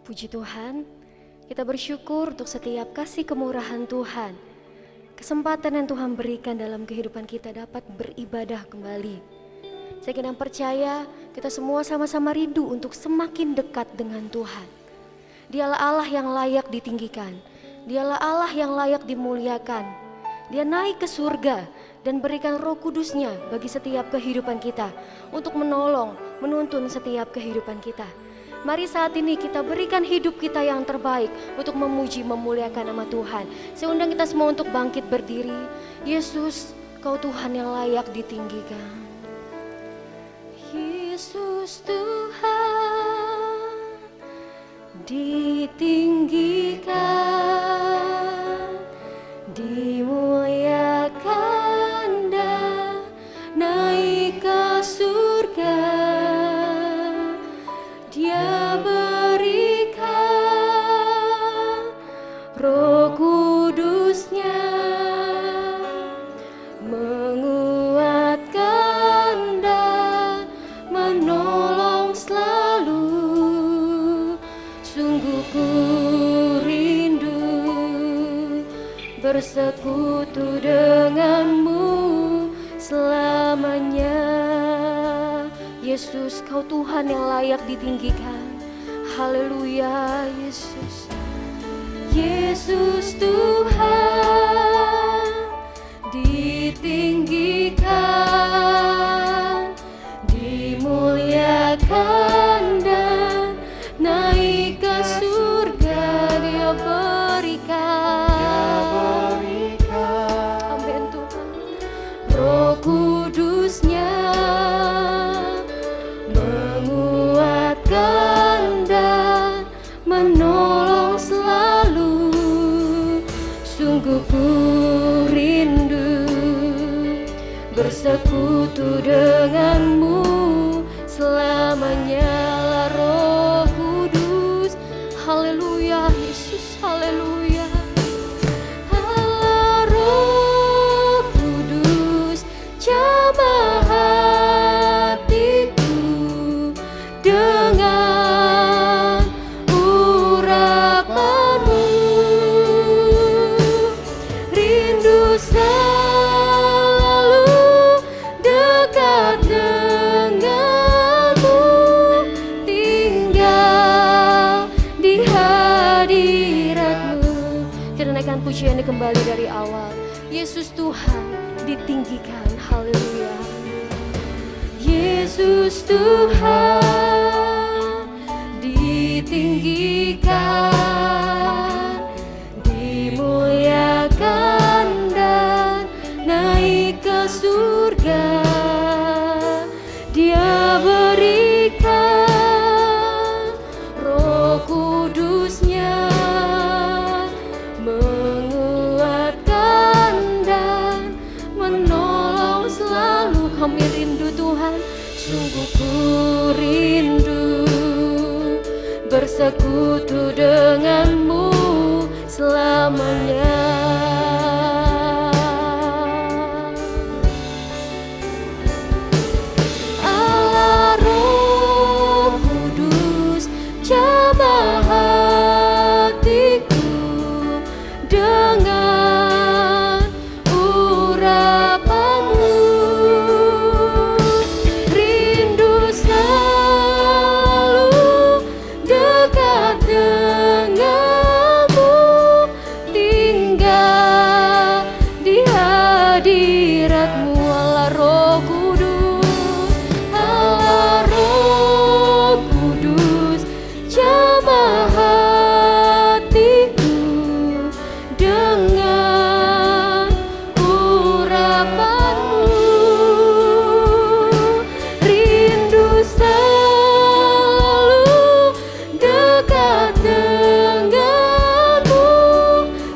Puji Tuhan, kita bersyukur untuk setiap kasih kemurahan Tuhan. Kesempatan yang Tuhan berikan dalam kehidupan kita dapat beribadah kembali. Saya kira percaya kita semua sama-sama rindu untuk semakin dekat dengan Tuhan. Dialah Allah yang layak ditinggikan. Dialah Allah yang layak dimuliakan. Dia naik ke surga dan berikan Roh Kudus-Nya bagi setiap kehidupan kita untuk menolong, menuntun setiap kehidupan kita. Mari saat ini kita berikan hidup kita yang terbaik untuk memuji, memuliakan nama Tuhan. Saya undang kita semua untuk bangkit berdiri. Yesus, Kau Tuhan yang layak ditinggikan. Yesus Tuhan ditinggikan, dimuliakan dan naik ke surga. Dia berikan Roh Kudus-Nya, menguatkan dan menolong selalu. Sungguh ku rindu bersekutu denganmu selamanya. Yesus, Kau Tuhan yang layak ditinggikan. Haleluya, Yesus. Yesus Tuhan ditinggikan, dimuliakan dan naik ke surga. Dia berikan, amin Tuhan, Roh Kudus-Nya, menguatkan dan menolong selalu. Sungguh ku rindu bersekutu denganmu selamanya. Roh Kudus, haleluya Yesus, haleluya. Allah Roh Kudus, jamah hatiku dengan urapanmu. Rindu selalu dekat denganmu, tinggal di hadiratmu. Kita naikkan pujian kembali dari awal. Yesus Tuhan ditinggikan, haleluya. Yesus Tuhan ditinggikan, dimuliakan dan naik ke surga. Dia berikan Roh Kudus-Nya, menguatkan dan menolong selalu. Kami rindu Tuhan, sungguh ku rindu bersekutu denganmu selamanya. Allah Roh Kudus, jamah hatiku dengan urapanmu. Rindu selalu dekat denganmu, tinggal di hadiratmu. Allah Roh Kudus, Allah Roh Kudus, jamah hatiku dengan urapanmu. Rindu selalu dekat denganmu,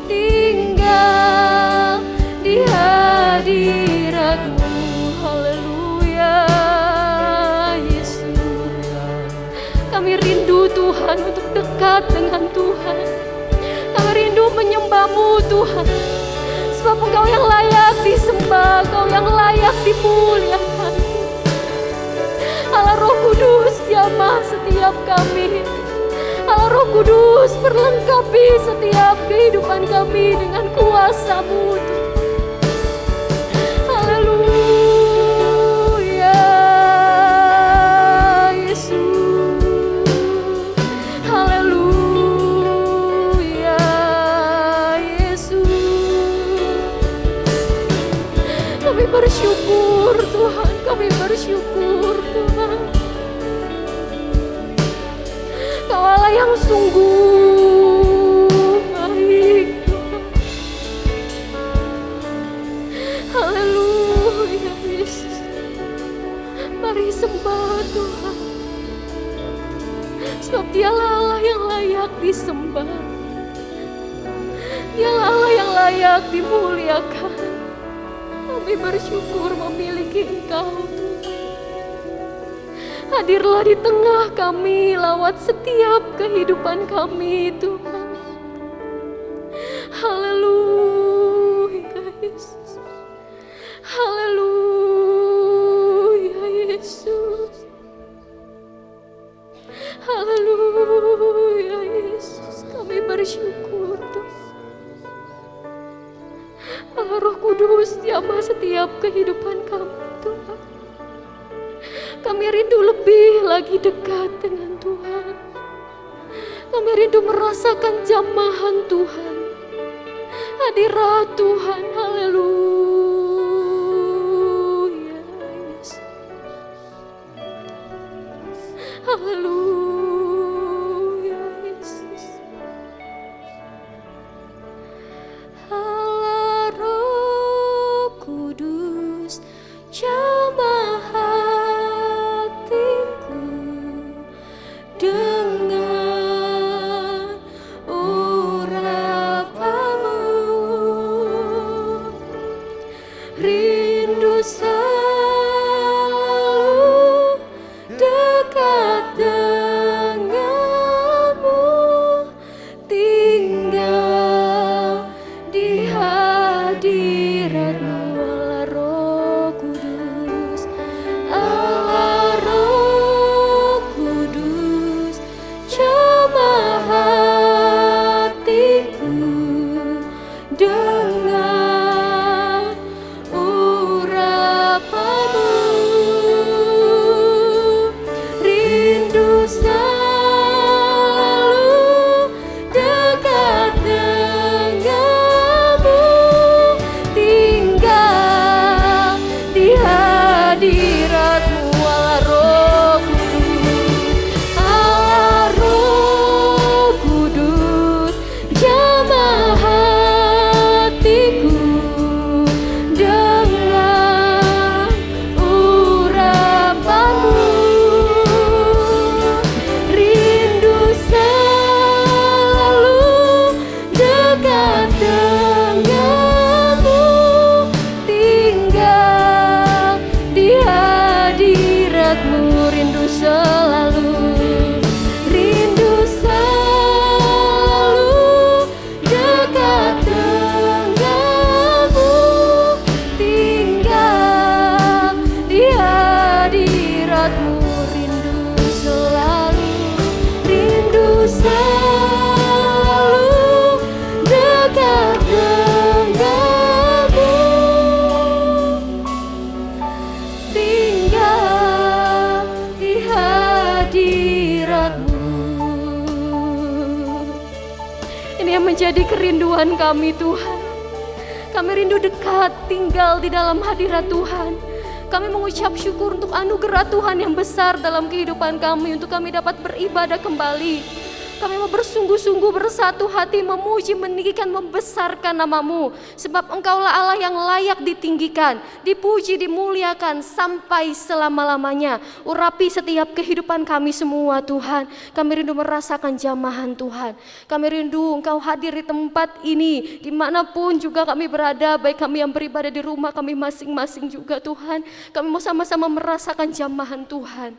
tinggal di hadiratmu. Haleluya Yesus. Kami rindu Tuhan untuk dekat dengan Tuhan. Kami rindu menyembah-Mu Tuhan, sebab Engkau yang layak disembah, Engkau yang layak dimuliakan. Allah Roh Kudus, jamah setiap kami. Allah Roh Kudus, perlengkapi setiap kehidupan kami dengan kuasa-Mu Tuhan. Haleluya Yesus, haleluya Yesus. Kami bersyukur Tuhan, kami bersyukur Tuhan. Kau Allah yang sungguh baik Tuhan. Haleluya Yesus. Mari sembah Tuhan, sebab Dialah Allah yang layak disembah, Dialah Allah yang layak dimuliakan. Kami bersyukur memiliki Engkau Tuhan. Hadirlah di tengah kami lewat setiap kehidupan kami Tuhan. Haleluya Yesus, haleluya Yesus, haleluya Yesus. Kami bersyukur Tuhan. Allah Roh Kudus, jamah setiap kehidupan kami Tuhan. Kami rindu lebih lagi dekat dengan Tuhan. Kami rindu merasakan jamahan Tuhan, hadirat Tuhan. Haleluya Yesus, haleluya Yesus. Allah Roh Kudus, jamah hatiku dengan urapanmu. Rindu selalu dekat denganmu, tinggal di hadiratmu. Allah Roh Kudus, Allah Roh Kudus, jamah hatiku dengan urapanmu. Rindu selalu dekat denganmu, tinggal di hadiratmu. Allah Roh Kudus, Allah Roh Kudus, jamah hatiku dengan urapanmu. Rindu selalu dekat denganmu, tinggal di hadiratmu. Rindu selalu, rindu selalu dekat denganmu, tinggal di hadiratmu. Rindu selalu, rindu selalu dekat denganmu, tinggal di hadiratmu. Ini yang menjadi kerinduan kami Tuhan. Kami rindu dekat, tinggal di dalam hadirat Tuhan. Kami mengucap syukur untuk anugerah Tuhan yang besar dalam kehidupan kami, untuk kami dapat beribadah kembali. Kami mau bersungguh-sungguh bersatu hati memuji, meninggikan, membesarkan nama-Mu. Sebab Engkaulah Allah yang layak ditinggikan, dipuji, dimuliakan sampai selama-lamanya. Urapi setiap kehidupan kami semua Tuhan. Kami rindu merasakan jamahan Tuhan. Kami rindu Engkau hadir di tempat ini, dimanapun juga kami berada, baik kami yang beribadah di rumah kami masing-masing juga Tuhan. Kami mau sama-sama merasakan jamahan Tuhan.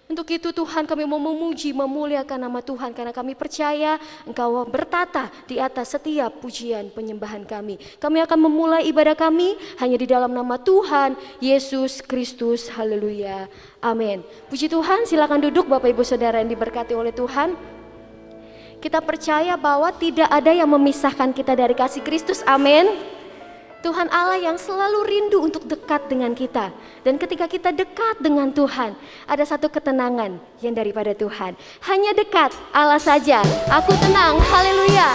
Untuk itu Tuhan, kami mau memuji, memuliakan nama Tuhan, karena kami percaya Engkau bertata di atas setiap pujian penyembahan kami. Kami akan memulai ibadah kami hanya di dalam nama Tuhan Yesus Kristus. Haleluya, amin. Puji Tuhan, silakan duduk Bapak Ibu Saudara yang diberkati oleh Tuhan. Kita percaya bahwa tidak ada yang memisahkan kita dari kasih Kristus, amin. Tuhan Allah yang selalu rindu untuk dekat dengan kita. Dan ketika kita dekat dengan Tuhan, ada satu ketenangan yang daripada Tuhan. Hanya dekat Allah saja, aku tenang, haleluya.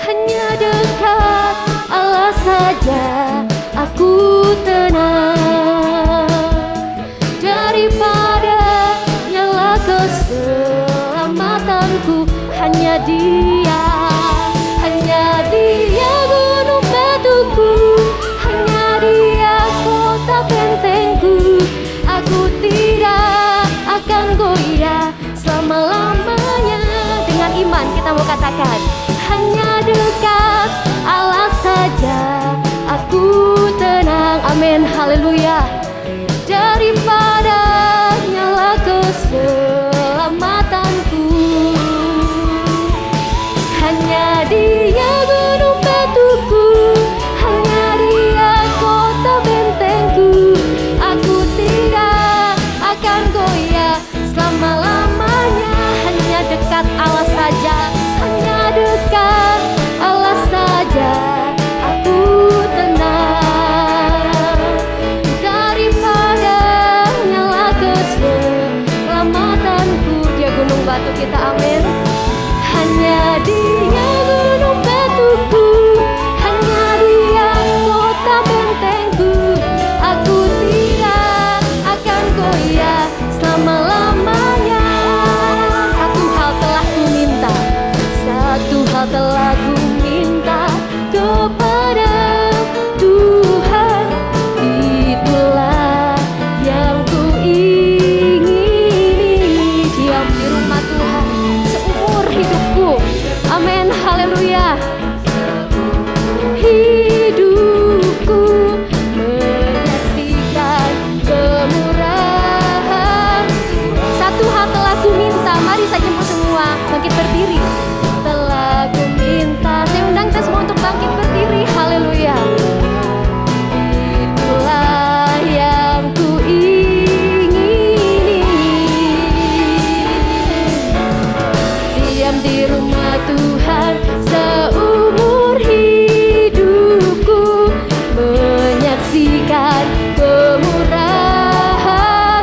Hanya dekat Allah saja, aku tenang. Daripada nyala keselamatanku, hanya Dia gunung batuku, hanya Dia kota bentengku. Aku tidak akan goyah selama-lamanya. Dengan iman kita mau katakan, hanya dekat Allah saja, aku tenang, amin, haleluya. Daripada nyala keselamatanku, hanya Dia gunung batuku, hanya Dia kota bentengku. Aku tidak akan goyah selama-lamanya. Hanya dekat Allah saja, hanya dekat Allah saja, aku tenang. Daripada nyala keselamatanku, Dia gunung batu kita, amin. Hanya Dia gunung batuku, hanya Dia kota bentengku. Aku tidak akan goyah selama-lamanya. Satu hal telah ku minta kepada Tuhan, itulah yang ku ingini. Diam di rumah Tuhan seumur hidupku, amin, haleluya. Hidupku menyaksikan kemurahan. Satu hal telah ku minta, mari saya jemput semua bangkit berdiri. Telah ku minta, saya undang kita semua untuk bangkit berdiri, haleluya. Itulah yang ku ingini. Diam di rumah Tuhan seumur hidupku, menyaksikan kemurahan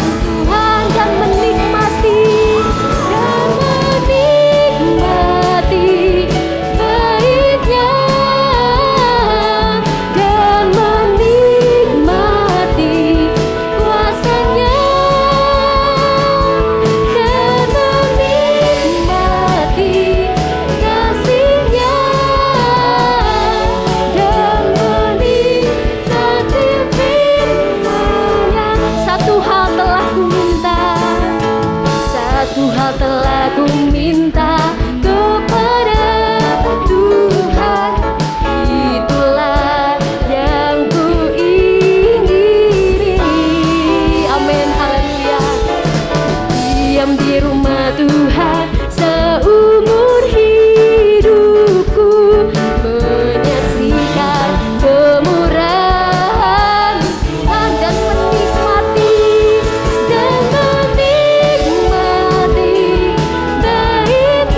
Tuhan dan menikmati baiknya, dan menikmati kuasanya, dan menikmati kasihnya, dan menikmati firman-Nya. Satu hal telah ku minta, satu hal telah ku minta kepada Tuhan, itulah yang ku ingini, amin, haleluya. Diam di rumah Tuhan seumur hidupku, menyaksikan kemurahan Tuhan dan menikmati baiknya,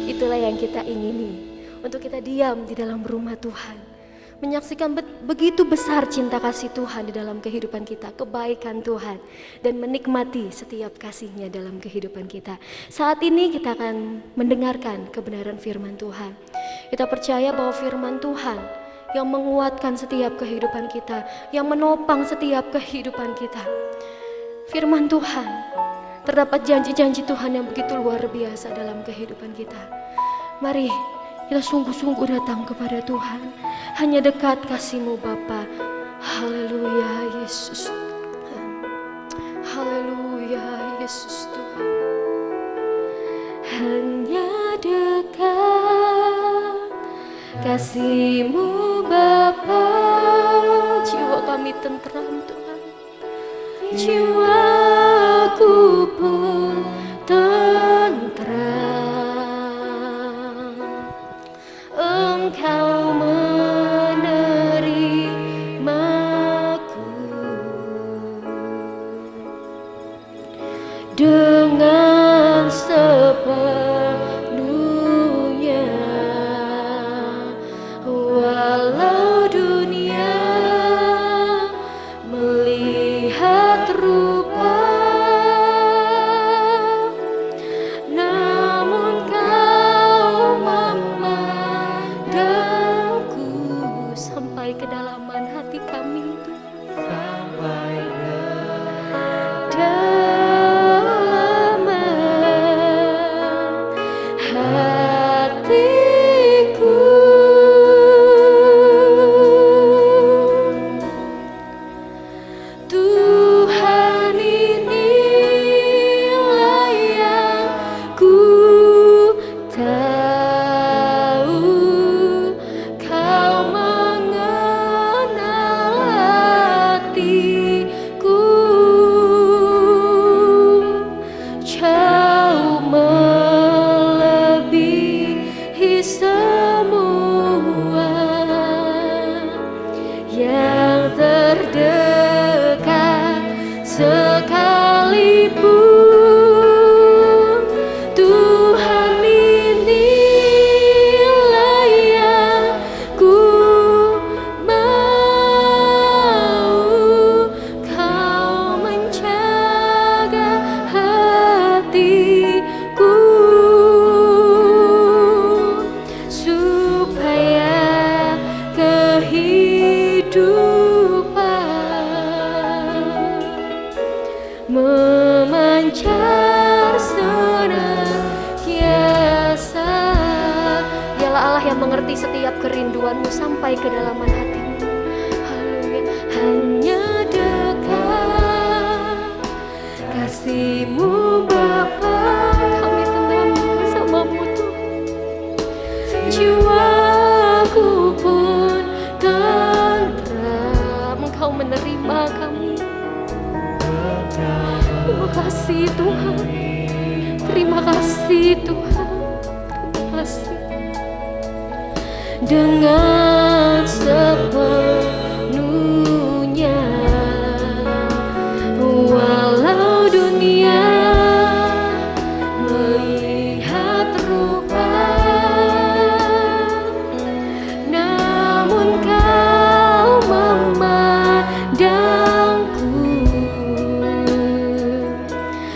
Itulah yang kita ingini, untuk kita diam di dalam rumah Tuhan, menyaksikan begitu besar cinta kasih Tuhan di dalam kehidupan kita, kebaikan Tuhan, dan menikmati setiap kasih-Nya dalam kehidupan kita. Saat ini kita akan mendengarkan kebenaran firman Tuhan. Kita percaya bahwa firman Tuhan yang menguatkan setiap kehidupan kita, yang menopang setiap kehidupan kita. Firman Tuhan, terdapat janji-janji Tuhan yang begitu luar biasa dalam kehidupan kita. Mari kita sungguh-sungguh datang kepada Tuhan, hanya dekat kasih-Mu Bapa. Haleluya Yesus Tuhan. Haleluya Yesus Tuhan. Hanya dekat kasih-Mu Bapa, jiwa kami tentram Tuhan, jiwaku pun tentram. Engkau menerimaku dengan sepenuhnya, walau dunia melihat rupa, namun Kau memandangku sampai kedalaman hati kami itu, sampai kedalaman hatiku. Tuhan, inilah yang ku tahu, Kau mengenal hatiku, jauh melebihi semua yang terdekat sekalipun. Tuhan, inilah yang ku mau, Kau menjaga hatiku, supaya kehidupan memancar senantiasa. Dialah Allah yang mengerti setiap kerinduanmu sampai kedalaman hatimu. Haleluya. Hanya dekat kasih-Mu Bapa, kami tenang bersama-Mu Tuhan, jiwaku pun tentram. Engkau menerima kami. Terima kasih Tuhan, terima kasih Tuhan, terima kasih. Dengan sepenuhnya, walau dunia melihat rupa, namun Kau memandangku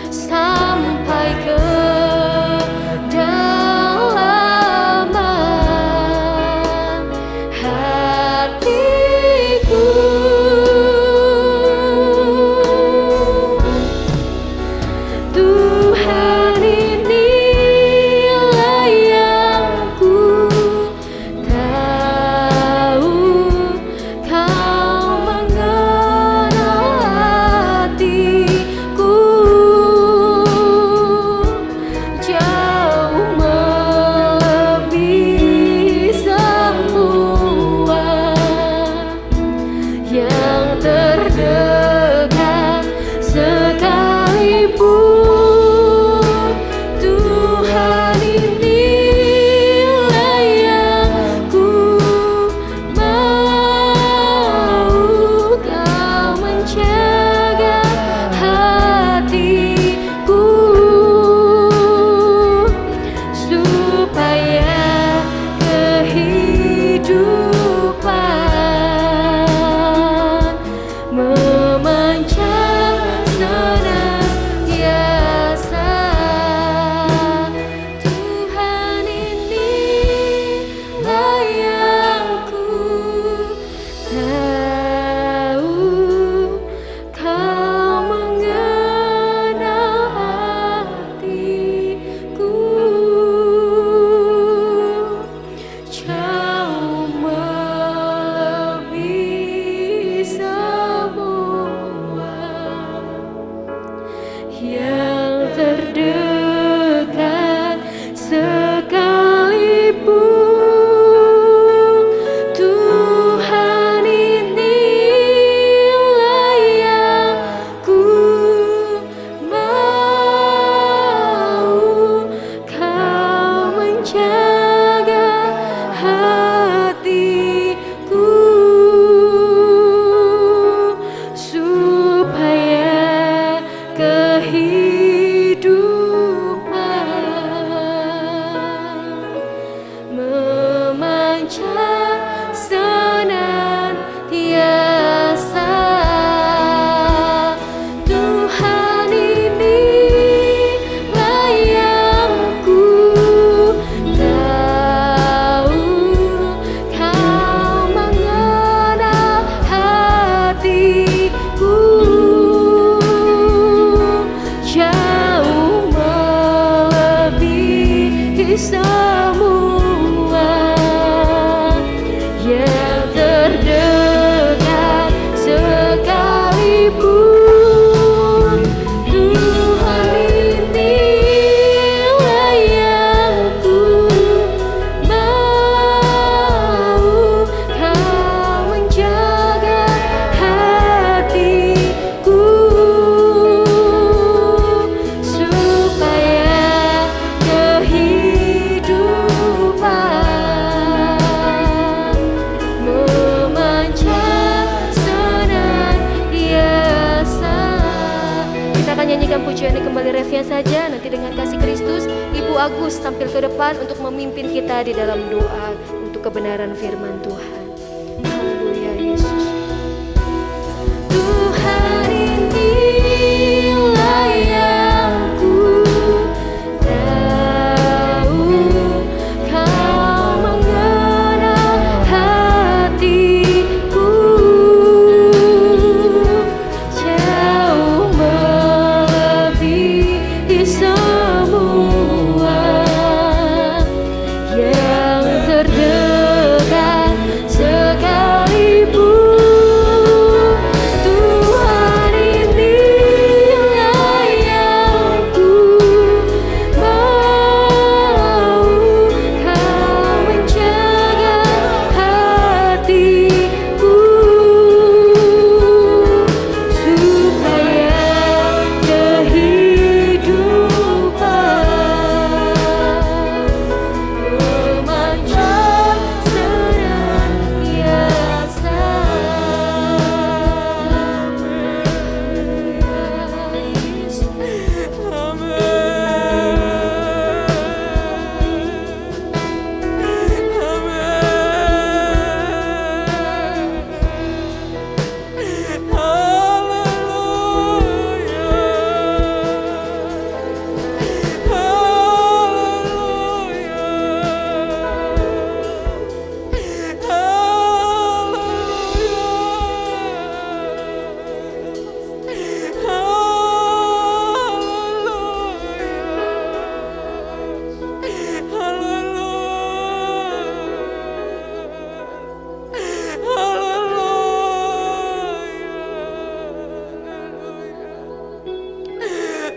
sampai kedalaman hati. semua yang terdekat sekalipun. Tuhan inilah yang ku mau, Kau menjaga hatiku supaya kehidupan memancar senantiasa. Kita akan nyanyikan pujian ini kembali refnya saja. Nanti dengan kasih Kristus, Ibu Agus tampil ke depan untuk memimpin kita di dalam doa untuk kebenaran firman Tuhan. Haleluya Yesus. Tuhan inilah yang ku tahu, Kau mengenal hatiku jauh melebihi semua yang terdekat sekalipun. Tuhan inilah yang ku mau, Kau menjaga hatiku supaya kehidupan memancar senantiasa.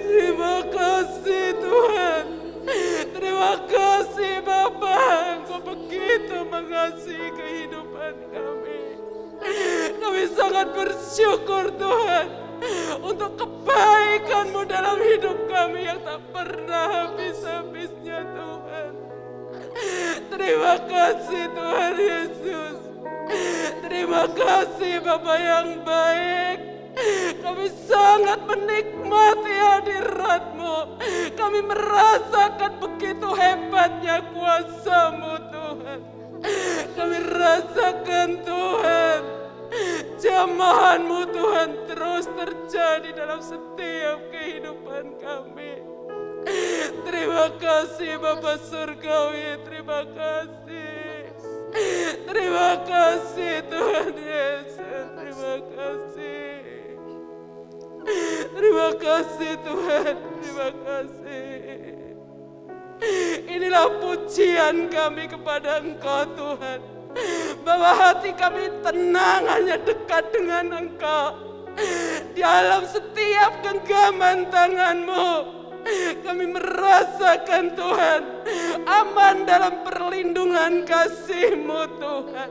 Terima kasih Tuhan. Terima kasih Bapa, Engkau begitu mengasihi kehidupan kami. Kami sangat bersyukur Tuhan untuk kebaikan-Mu dalam hidup kami yang tak pernah habis-habisnya Tuhan. Terima kasih Tuhan Yesus. Terima kasih Bapa yang baik. Kami sangat menikmati hadirat-Mu. Kami merasakan begitu hebatnya kuasa-Mu Tuhan. Kami rasakan Tuhan, jamahan-Mu Tuhan terus terjadi dalam setiap kehidupan kami. Terima kasih Bapa Surgawi, terima kasih. Terima kasih Tuhan Yesus, terima kasih. Terima kasih Tuhan, terima kasih. Inilah pujian kami kepada Engkau Tuhan, bahwa hati kami tenang hanya dekat dengan Engkau. Dalam setiap genggaman tangan-Mu kami merasakan Tuhan aman dalam perlindungan kasih-Mu Tuhan.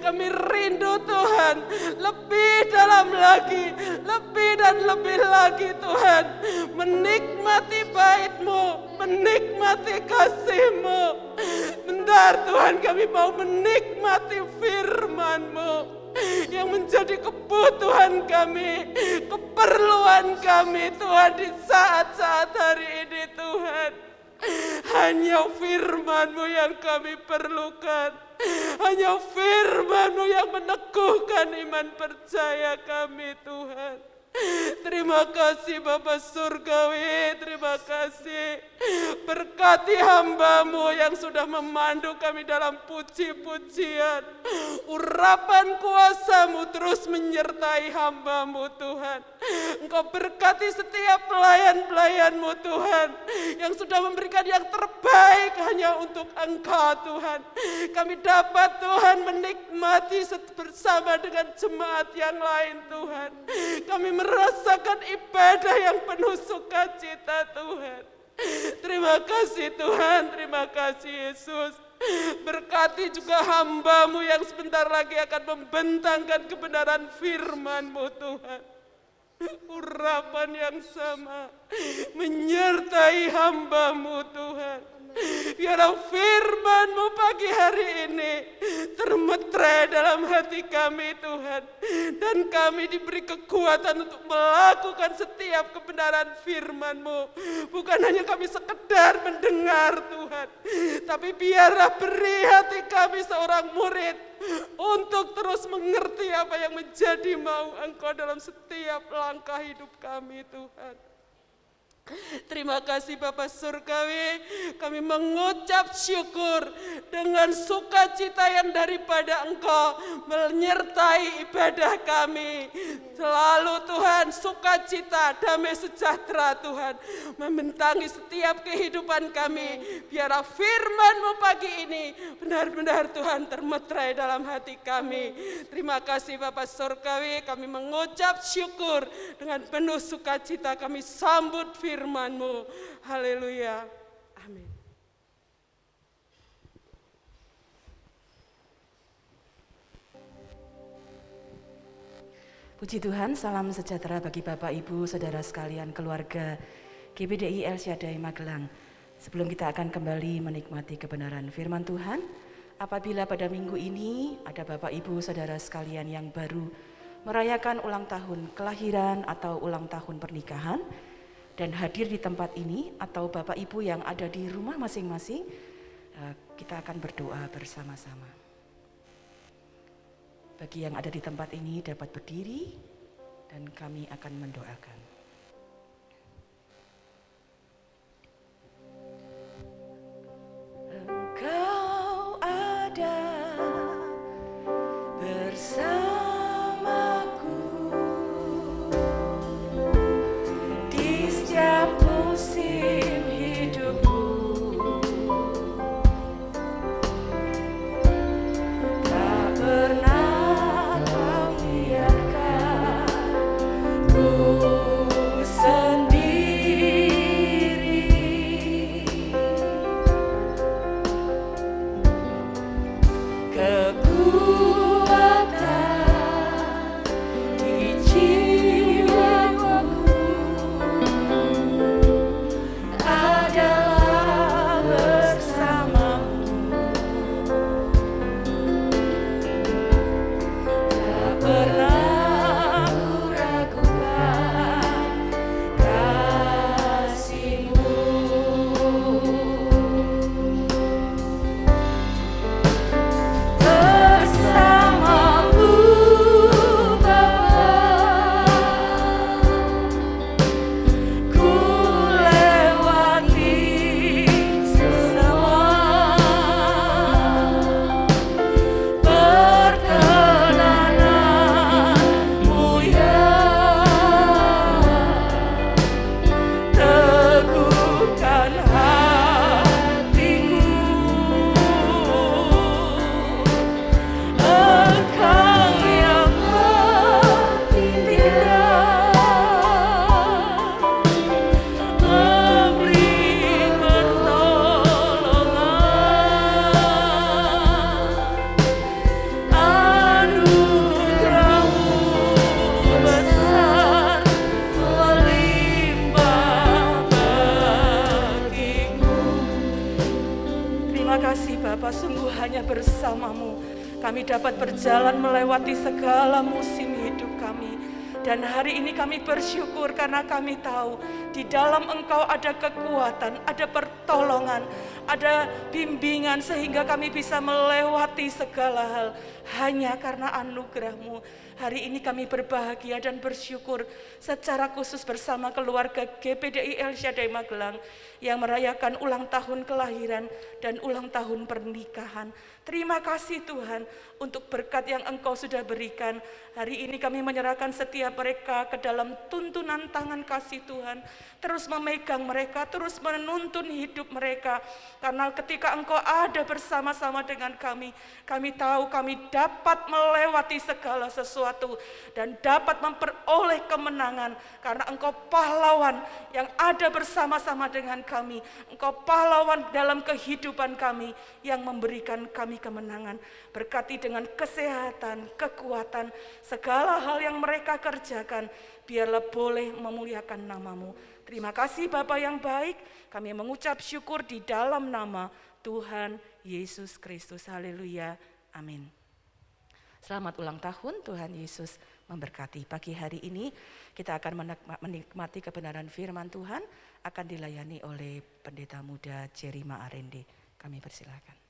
Kami rindu Tuhan lebih dalam lagi, lebih dan lebih lagi Tuhan, menikmati bait-Mu, menikmati kasih-Mu. Bentar Tuhan, kami mau menikmati firman-Mu yang menjadi kebutuhan kami, keperluan kami Tuhan di saat-saat hari ini Tuhan. Hanya firman-Mu yang kami perlukan. Hanya firman-Mu yang meneguhkan iman percaya kami Tuhan. Terima kasih Bapa Surgawi, terima kasih. Berkati hamba-Mu yang sudah memandu kami dalam puji-pujian. Urapan kuasa-Mu terus menyertai hamba-Mu Tuhan. Engkau berkati setiap pelayan-pelayan-Mu Tuhan, yang sudah memberikan yang terbaik hanya untuk Engkau Tuhan. Kami dapat Tuhan menikmati bersama dengan jemaat yang lain Tuhan. Kami merasakan ibadah yang penuh sukacita Tuhan. Terima kasih Tuhan, terima kasih Yesus. Berkati juga hamba-Mu yang sebentar lagi akan membentangkan kebenaran firman-Mu Tuhan. Urapan yang sama menyertai hamba-Mu Tuhan. Biarlah firman-Mu pagi hari ini termeterai dalam hati kami Tuhan. Dan kami diberi kekuatan untuk melakukan setiap kebenaran firman-Mu. Bukan hanya kami sekedar mendengar Tuhan, tapi biarlah beri hati kami seorang murid untuk terus mengerti apa yang menjadi mau Engkau dalam setiap langkah hidup kami Tuhan. Terima kasih Bapa Surgawi, kami mengucap syukur dengan sukacita yang daripada Engkau menyertai ibadah kami. Selalu Tuhan sukacita, damai sejahtera Tuhan membentangi setiap kehidupan kami. Biarlah firman-Mu pagi ini benar-benar Tuhan termeterai dalam hati kami. Terima kasih Bapa Surgawi, kami mengucap syukur dengan penuh sukacita kami sambut firman-Mu. Haleluya. Amin. Puji Tuhan, salam sejahtera bagi Bapak, Ibu, Saudara sekalian, keluarga GBDI El Shaddai Magelang. Sebelum kita akan kembali menikmati kebenaran firman Tuhan, apabila pada minggu ini ada Bapak, Ibu, Saudara sekalian yang baru merayakan ulang tahun kelahiran atau ulang tahun pernikahan, dan hadir di tempat ini, atau Bapak Ibu yang ada di rumah masing-masing, kita akan berdoa bersama-sama. Bagi yang ada di tempat ini dapat berdiri dan kami akan mendoakan. Engkau ada bersamaku di setiap musim hidupku. Tak pernah kami dapat berjalan melewati segala musim hidup kami. Dan hari ini kami bersyukur karena kami tahu di dalam Engkau ada kekuatan, ada pertolongan, ada bimbingan sehingga kami bisa melewati segala hal hanya karena anugerah-Mu. Hari ini kami berbahagia dan bersyukur secara khusus bersama keluarga GPDI El Shaddai Magelang yang merayakan ulang tahun kelahiran dan ulang tahun pernikahan. Terima kasih Tuhan untuk berkat yang Engkau sudah berikan. Hari ini kami menyerahkan setiap mereka ke dalam tuntunan tangan kasih Tuhan. Terus memegang mereka, terus menuntun hidup mereka. Karena ketika Engkau ada bersama-sama dengan kami tahu kami dapat melewati segala sesuatu dan dapat memperoleh kemenangan. Karena Engkau pahlawan yang ada bersama-sama dengan kami. Engkau pahlawan dalam kehidupan kami yang memberikan kami kemenangan. Berkati dengan kesehatan, kekuatan, segala hal yang mereka kerjakan, biarlah boleh memuliakan nama-Mu. Terima kasih Bapa yang baik, kami mengucap syukur di dalam nama Tuhan Yesus Kristus. Haleluya, amin. Selamat ulang tahun, Tuhan Yesus memberkati. Pagi hari ini kita akan menikmati kebenaran firman Tuhan, akan dilayani oleh pendeta muda Jerima Arende. Kami persilakan.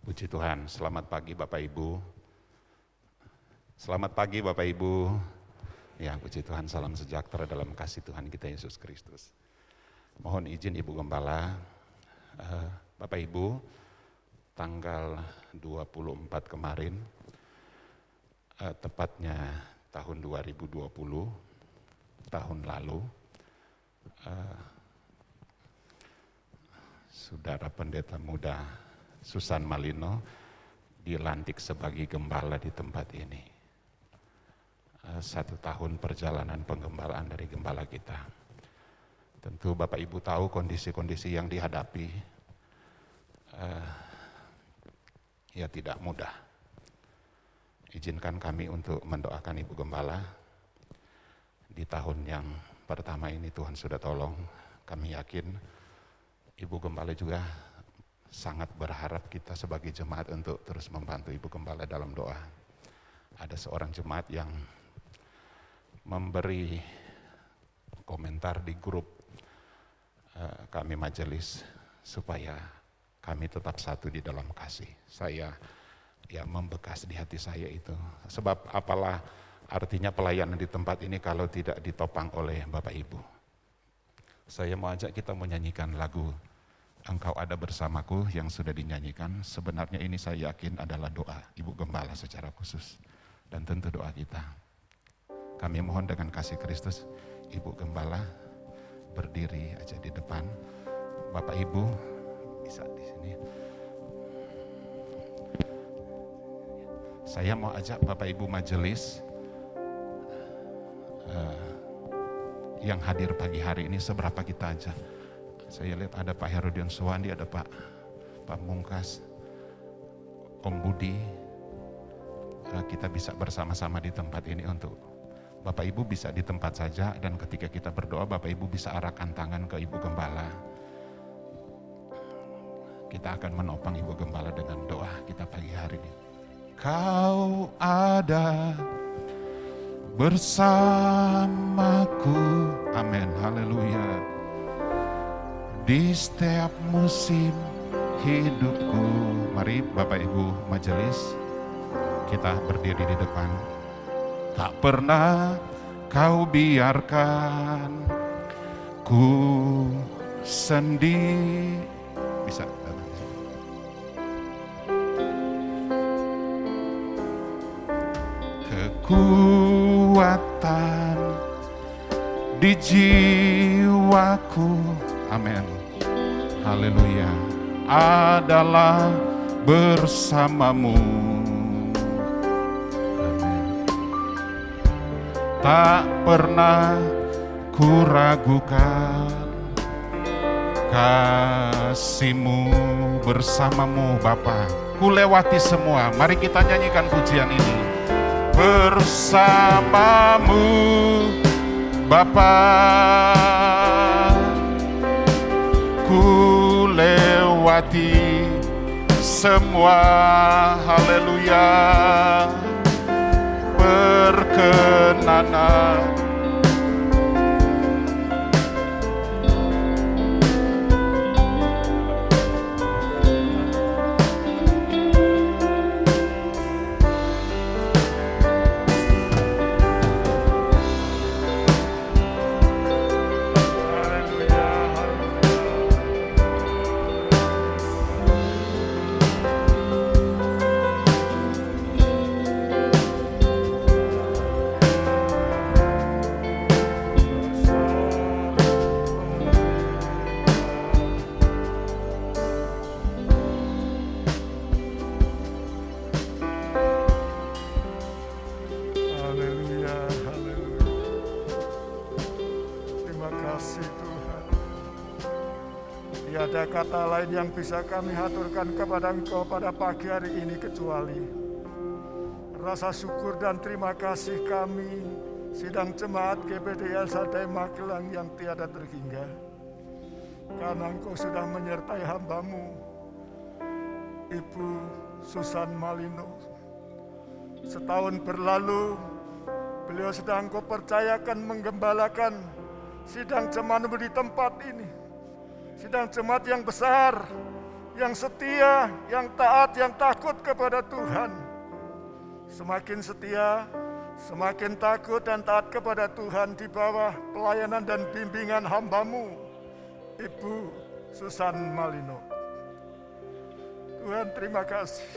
Puji Tuhan, selamat pagi Bapak Ibu. Selamat pagi Bapak Ibu. Ya, puji Tuhan, salam sejahtera dalam kasih Tuhan kita Yesus Kristus. Mohon izin Ibu Gembala, Bapak Ibu, tanggal 24 kemarin, tepatnya tahun 2020, tahun lalu, Saudara Pendeta Muda Susan Malino dilantik sebagai gembala di tempat ini. 1 tahun perjalanan penggembalaan dari gembala kita. Tentu Bapak Ibu tahu kondisi-kondisi yang dihadapi, ya tidak mudah. Izinkan kami untuk mendoakan Ibu Gembala. Di tahun yang pertama ini Tuhan sudah tolong, kami yakin Ibu Gembala juga sangat berharap kita sebagai jemaat untuk terus membantu Ibu Gembala dalam doa. Ada seorang jemaat yang memberi komentar di grup kami majelis supaya kami tetap satu di dalam kasih. Saya ya membekas di hati saya itu. Sebab apalah artinya pelayanan di tempat ini kalau tidak ditopang oleh Bapak Ibu. Saya mau ajak kita menyanyikan lagu Engkau Ada Bersamaku yang sudah dinyanyikan. Sebenarnya ini saya yakin adalah doa Ibu Gembala secara khusus dan tentu doa kita. Kami mohon dengan kasih Kristus, Ibu Gembala berdiri aja di depan. Bapak Ibu bisa di sini. Saya mau ajak Bapak Ibu majelis yang hadir pagi hari ini, seberapa kita aja. Saya lihat ada Pak Herodion Suwandi, ada Pak Mungkas, Om Budi. Kita bisa bersama-sama di tempat ini untuk Bapak Ibu bisa di tempat saja, dan ketika kita berdoa Bapak Ibu bisa arahkan tangan ke Ibu Gembala. Kita akan menopang Ibu Gembala dengan doa kita pagi hari ini. Kau ada bersamaku, amin, haleluya. Di setiap musim hidupku. Mari Bapak Ibu majelis, kita berdiri di depan. Tak pernah kau biarkan ku sendiri. Bisa datang ke sini. Kekuatan di jiwaku, amin, haleluya, adalah bersamamu, amin. Tak pernah ku ragukan kasih-Mu bersamamu Bapa. Ku lewati semua. Mari kita nyanyikan pujian ini. Bersamamu Bapa, ku lewati semua, haleluya, perkenanan. Tiada kata lain yang bisa kami haturkan kepada Engkau pada pagi hari ini kecuali rasa syukur dan terima kasih kami sidang jemaat GPDI El Shaddai Magelang yang tiada terhingga. Karena Engkau sudah menyertai hamba-Mu, Ibu Susan Malino. Setahun berlalu, beliau sedang Engkau percayakan menggembalakan sidang jemaat-Mu di tempat ini. Sidang jemaat yang besar, yang setia, yang taat, yang takut kepada Tuhan. Semakin setia, semakin takut dan taat kepada Tuhan di bawah pelayanan dan bimbingan hamba-Mu, Ibu Susan Malino. Tuhan, terima kasih.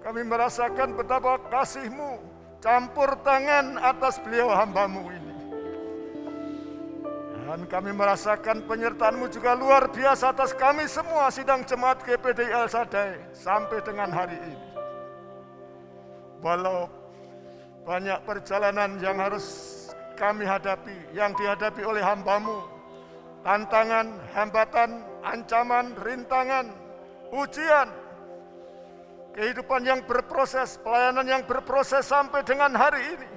Kami merasakan betapa kasih-Mu campur tangan atas beliau hamba-Mu ini. Dan kami merasakan penyertaan-Mu juga luar biasa atas kami semua sidang jemaat GPDI El Shaddai sampai dengan hari ini. Walau banyak perjalanan yang harus kami hadapi, yang dihadapi oleh hamba-Mu, tantangan, hambatan, ancaman, rintangan, ujian, kehidupan yang berproses, pelayanan yang berproses sampai dengan hari ini.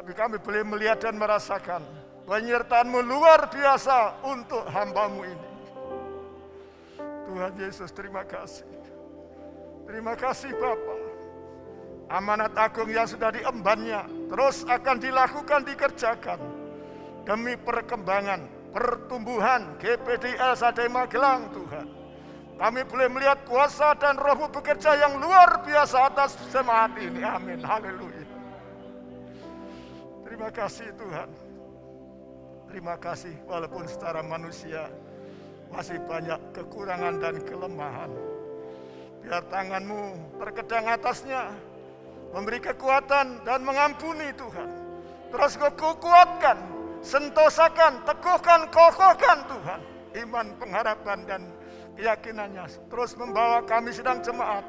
Tapi kami boleh melihat dan merasakan penyertaan-Mu luar biasa untuk hamba-Mu ini. Tuhan Yesus, terima kasih. Terima kasih Bapa. Amanat agung yang sudah diembannya terus akan dilakukan, dikerjakan demi perkembangan, pertumbuhan GPDI El Shaddai Magelang, Tuhan. Kami boleh melihat kuasa dan Roh-Mu bekerja yang luar biasa atas jemaat ini. Amin. Haleluya. Terima kasih Tuhan. Terima kasih walaupun secara manusia masih banyak kekurangan dan kelemahan. Biar tangan-Mu terkedang atasnya, memberi kekuatan dan mengampuni Tuhan. Terus Kau kuatkan, sentosakan, teguhkan, kokohkan Tuhan. Iman, pengharapan dan keyakinannya terus membawa kami sidang jemaat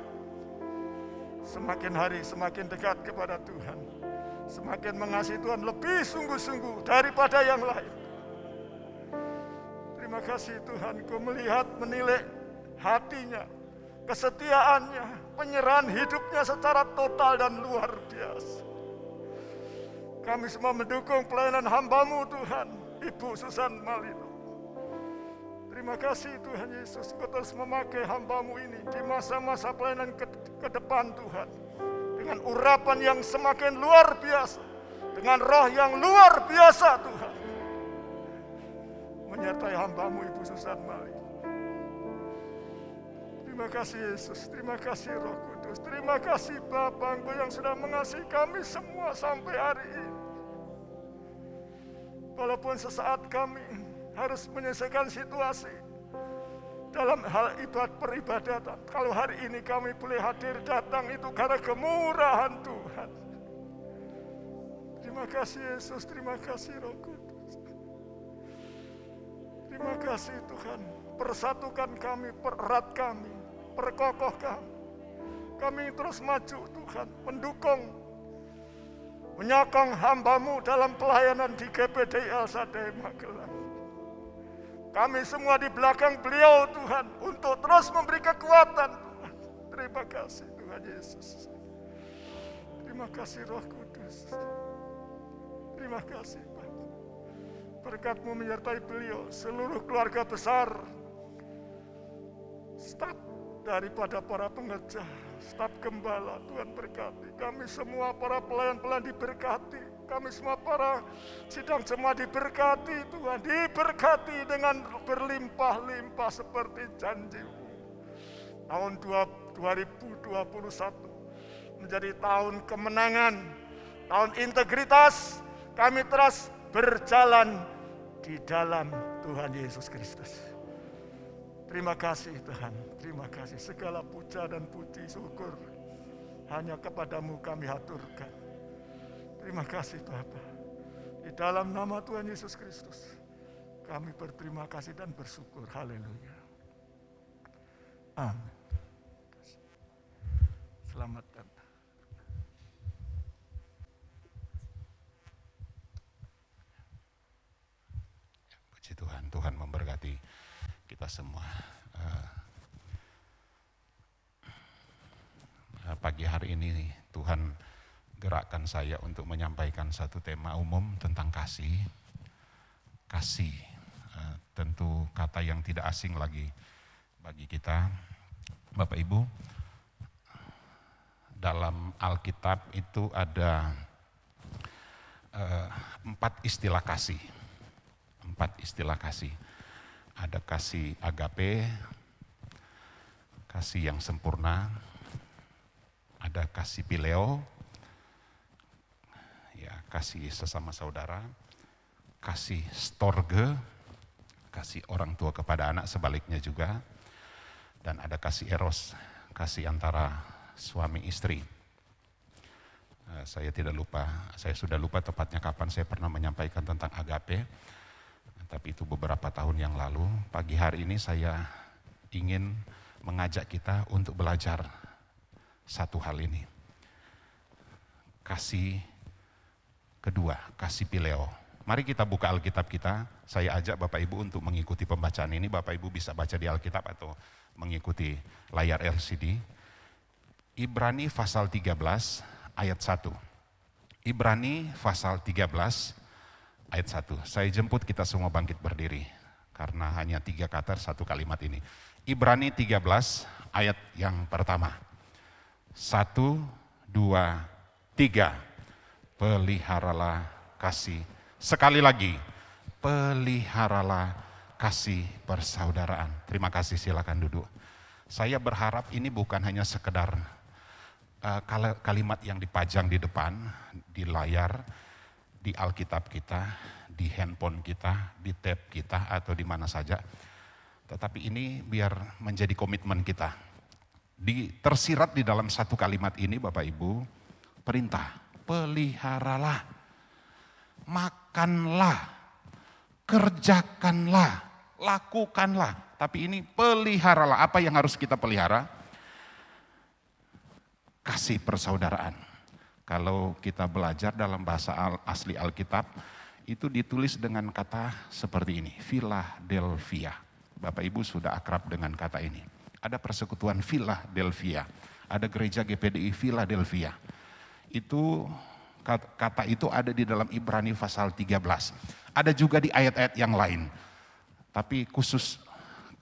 semakin hari semakin dekat kepada Tuhan. Semakin mengasihi Tuhan lebih sungguh-sungguh daripada yang lain. Terima kasih Tuhan, Kau melihat, menilai hatinya, kesetiaannya, penyerahan hidupnya secara total dan luar biasa. Kami semua mendukung pelayanan hamba-Mu Tuhan, Ibu Susan Malino. Terima kasih Tuhan Yesus, Kau terus memakai hamba-Mu ini di masa-masa pelayanan ke depan Tuhan. Dengan urapan yang semakin luar biasa, dengan roh yang luar biasa Tuhan. Menyertai hamba-Mu Ibu Susan Malino. Terima kasih Yesus, terima kasih Roh Kudus, terima kasih Bapa Engkau yang sudah mengasihi kami semua sampai hari ini. Walaupun sesaat kami harus menyelesaikan situasi dalam hal peribadatan. Kalau hari ini kami boleh hadir datang itu karena kemurahan Tuhan. Terima kasih Yesus, terima kasih Roh Kudus. Terima kasih Tuhan, persatukan kami, pererat kami, perkokoh kami. Kami terus maju Tuhan, mendukung, menyokong hamba-Mu dalam pelayanan di GPDI El Shaddai Magelang. Kami semua di belakang beliau Tuhan, untuk terus memberi kekuatan Tuhan. Terima kasih Tuhan Yesus. Terima kasih Roh Kudus. Terima kasih Pak. Berkat-Mu menyertai beliau, seluruh keluarga besar, staf daripada para pengerja, staf gembala, Tuhan berkati. Kami semua para pelayan-pelayan diberkati. Kami semua para sidang jemaat diberkati Tuhan. Diberkati dengan berlimpah-limpah seperti janji-Mu. Tahun 2021 menjadi tahun kemenangan, tahun integritas. Kami terus berjalan di dalam Tuhan Yesus Kristus. Terima kasih Tuhan, terima kasih. Segala puja dan puji syukur hanya kepadamu kami haturkan. Terima kasih Bapa. Di dalam nama Tuhan Yesus Kristus, kami berterima kasih dan bersyukur. Haleluya. Amin. Selamat datang. Puji Tuhan, Tuhan memberkati kita semua. Pagi hari ini Tuhan gerakkan saya untuk menyampaikan satu tema umum tentang kasih. Kasih, tentu kata yang tidak asing lagi bagi kita. Bapak Ibu, dalam Alkitab itu ada 4 istilah kasih. 4 istilah kasih. Ada kasih agape, kasih yang sempurna, ada kasih phileo, ya kasih sesama saudara, kasih storge, kasih orang tua kepada anak, sebaliknya juga, dan ada kasih eros, kasih antara suami istri. Saya sudah lupa tepatnya kapan saya pernah menyampaikan tentang agape. Tapi itu beberapa tahun yang lalu. Pagi hari ini saya ingin mengajak kita untuk belajar satu hal ini. Kasih kedua, kasih phileo. Mari kita buka Alkitab kita. Saya ajak Bapak Ibu untuk mengikuti pembacaan ini. Bapak Ibu bisa baca di Alkitab atau mengikuti layar LCD. Ibrani pasal 13 ayat 1. Ibrani pasal 13 ayat 1. Saya jemput kita semua bangkit berdiri. Karena hanya 3 kata, 1 kalimat ini. Ibrani 13 ayat yang pertama. 1, 2, 3. Peliharalah kasih. Sekali lagi, peliharalah kasih persaudaraan. Terima kasih, silakan duduk. Saya berharap ini bukan hanya sekedar kalimat yang dipajang di depan, di layar, di Alkitab kita, di handphone kita, di tab kita, atau di mana saja. Tetapi ini biar menjadi komitmen kita. Tersirat di dalam satu kalimat ini Bapak Ibu, perintah, peliharalah, makanlah, kerjakanlah, lakukanlah. Tapi ini peliharalah, apa yang harus kita pelihara? Kasih persaudaraan. Kalau kita belajar dalam bahasa asli Alkitab, itu ditulis dengan kata seperti ini, Philadelphia. Bapak Ibu sudah akrab dengan kata ini. Ada persekutuan Philadelphia, ada gereja GPDI Philadelphia. Itu kata itu ada di dalam Ibrani pasal 13. Ada juga di ayat-ayat yang lain. Tapi khusus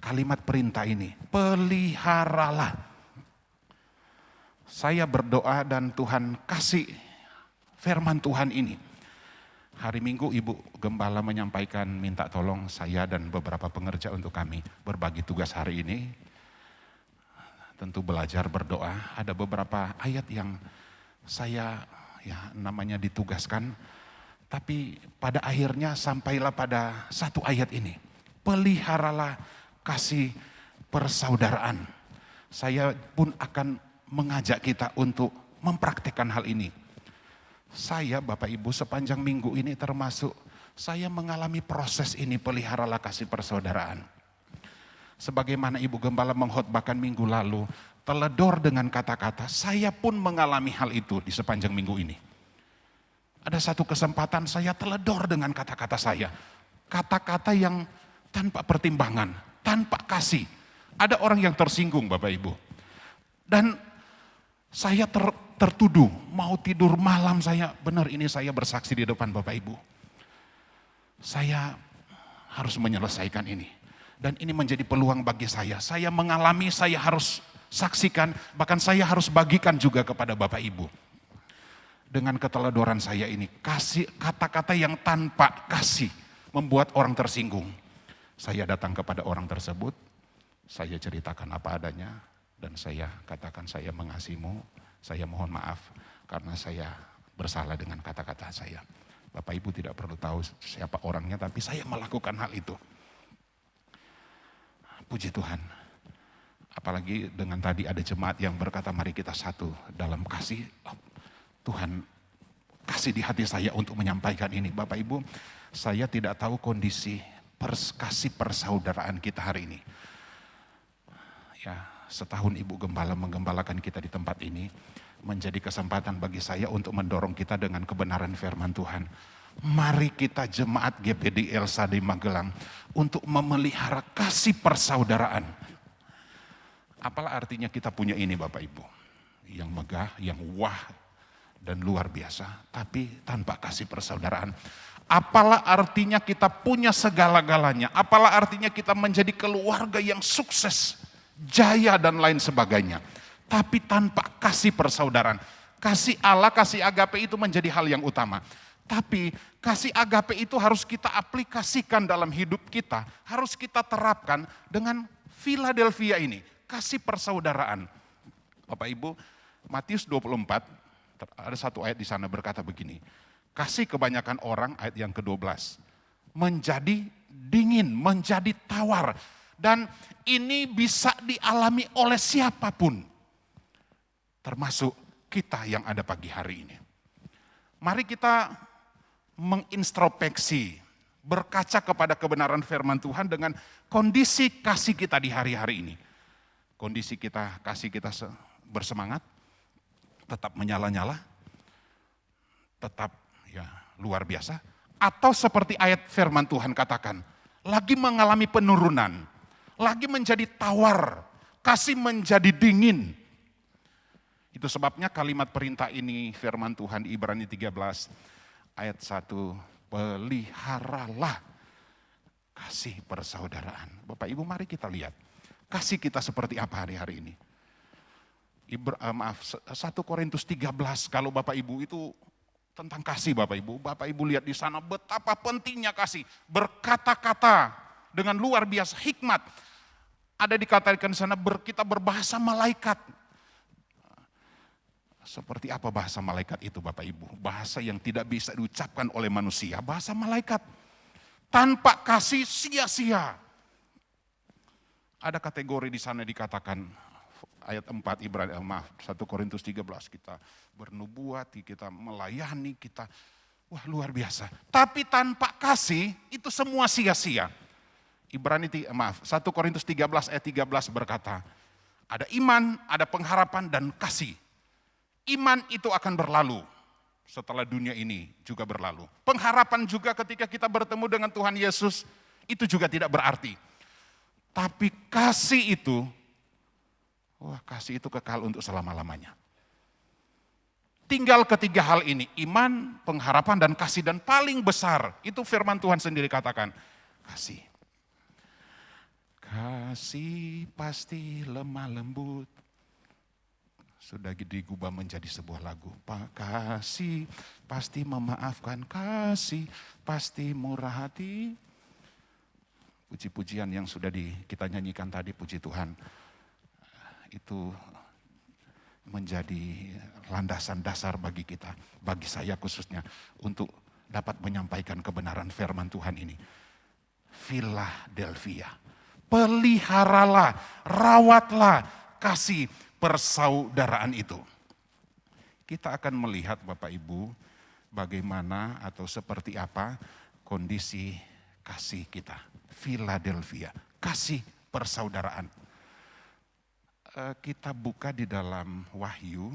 kalimat perintah ini, peliharalah. Saya berdoa dan Tuhan kasih firman Tuhan ini. Hari Minggu Ibu Gembala menyampaikan minta tolong saya dan beberapa pengerja untuk kami berbagi tugas hari ini. Tentu belajar berdoa. Ada beberapa ayat yang saya namanya ditugaskan. Tapi pada akhirnya sampailah pada satu ayat ini. Peliharalah kasih persaudaraan. Saya pun akan mengajak kita untuk mempraktikkan hal ini. Saya Bapak Ibu sepanjang minggu ini termasuk saya mengalami proses ini, peliharalah kasih persaudaraan. Sebagaimana Ibu Gembala mengkhotbahkan minggu lalu, teledor dengan kata-kata, saya pun mengalami hal itu di sepanjang minggu ini. Ada satu kesempatan saya teledor dengan kata-kata saya. Kata-kata yang tanpa pertimbangan, tanpa kasih. Ada orang yang tersinggung Bapak Ibu. Dan saya tertuduh, mau tidur malam saya, benar ini saya bersaksi di depan Bapak Ibu. Saya harus menyelesaikan ini. Dan ini menjadi peluang bagi saya. Saya mengalami, saya harus saksikan, bahkan saya harus bagikan juga kepada Bapak Ibu. Dengan keteledoran saya ini, kasih kata-kata yang tanpa kasih membuat orang tersinggung. Saya datang kepada orang tersebut, saya ceritakan apa adanya, dan saya katakan saya mengasihimu, saya mohon maaf karena saya bersalah dengan kata-kata saya. Bapak Ibu tidak perlu tahu siapa orangnya, tapi saya melakukan hal itu. Puji Tuhan. Apalagi dengan tadi ada jemaat yang berkata mari kita satu dalam kasih. Tuhan kasih di hati saya untuk menyampaikan ini. Bapak Ibu, saya tidak tahu kondisi kasih persaudaraan kita hari ini. Ya, setahun Ibu Gembala menggembalakan kita di tempat ini, menjadi kesempatan bagi saya untuk mendorong kita dengan kebenaran firman Tuhan. Mari kita jemaat GPD Elsa di Magelang untuk memelihara kasih persaudaraan. Apalah artinya kita punya ini Bapak Ibu, yang megah, yang wah dan luar biasa, tapi tanpa kasih persaudaraan. Apalah artinya kita punya segala-galanya, apalah artinya kita menjadi keluarga yang sukses, jaya dan lain sebagainya. Tapi tanpa kasih persaudaraan, kasih Allah, kasih agape itu menjadi hal yang utama. Tapi kasih agape itu harus kita aplikasikan dalam hidup kita, harus kita terapkan dengan Philadelphia ini, kasih persaudaraan. Bapak Ibu, Matius 24, ada satu ayat di sana berkata begini, kasih kebanyakan orang, ayat yang ke-12, menjadi dingin, menjadi tawar. Dan ini bisa dialami oleh siapapun, termasuk kita yang ada pagi hari ini. Mari kita mengintrospeksi, berkaca kepada kebenaran firman Tuhan dengan kondisi kasih kita di hari-hari ini. Kondisi kita, kasih kita bersemangat, tetap menyala-nyala, tetap ya luar biasa. Atau seperti ayat firman Tuhan katakan, lagi mengalami penurunan, lagi menjadi tawar, kasih menjadi dingin. Itu sebabnya kalimat perintah ini firman Tuhan di Ibrani 13 ayat 1, peliharalah kasih persaudaraan. Bapak Ibu mari kita lihat, kasih kita seperti apa hari-hari ini. 1 Korintus 13 kalau Bapak Ibu itu tentang kasih Bapak Ibu. Bapak Ibu lihat di sana betapa pentingnya kasih. Berkata-kata dengan luar biasa hikmat. Ada dikatakan di sana kita berbahasa malaikat. Seperti apa bahasa malaikat itu Bapak Ibu? Bahasa yang tidak bisa diucapkan oleh manusia. Bahasa malaikat. Tanpa kasih sia-sia. Ada kategori di sana dikatakan ayat 4 1 Korintus 13 kita bernubuat, kita melayani, kita wah luar biasa. Tapi tanpa kasih itu semua sia-sia. 1 Korintus 13 ayat 13 berkata, ada iman, ada pengharapan dan kasih. Iman itu akan berlalu setelah dunia ini juga berlalu. Pengharapan juga ketika kita bertemu dengan Tuhan Yesus itu juga tidak berarti. Tapi kasih itu, wah kasih itu kekal untuk selama-lamanya. Tinggal ketiga hal ini, iman, pengharapan dan kasih. Dan paling besar, itu firman Tuhan sendiri katakan, kasih. Kasih pasti lemah lembut. Sudah digubah menjadi sebuah lagu. Kasih pasti memaafkan, kasih pasti murah hati. Puji-pujian yang sudah kita nyanyikan tadi, puji Tuhan. Itu menjadi landasan dasar bagi kita, bagi saya khususnya, untuk dapat menyampaikan kebenaran firman Tuhan ini. Philadelphia, peliharalah, rawatlah kasih persaudaraan itu. Kita akan melihat Bapak Ibu, bagaimana atau seperti apa kondisi kasih kita. Philadelphia, kasih persaudaraan. Kita buka di dalam Wahyu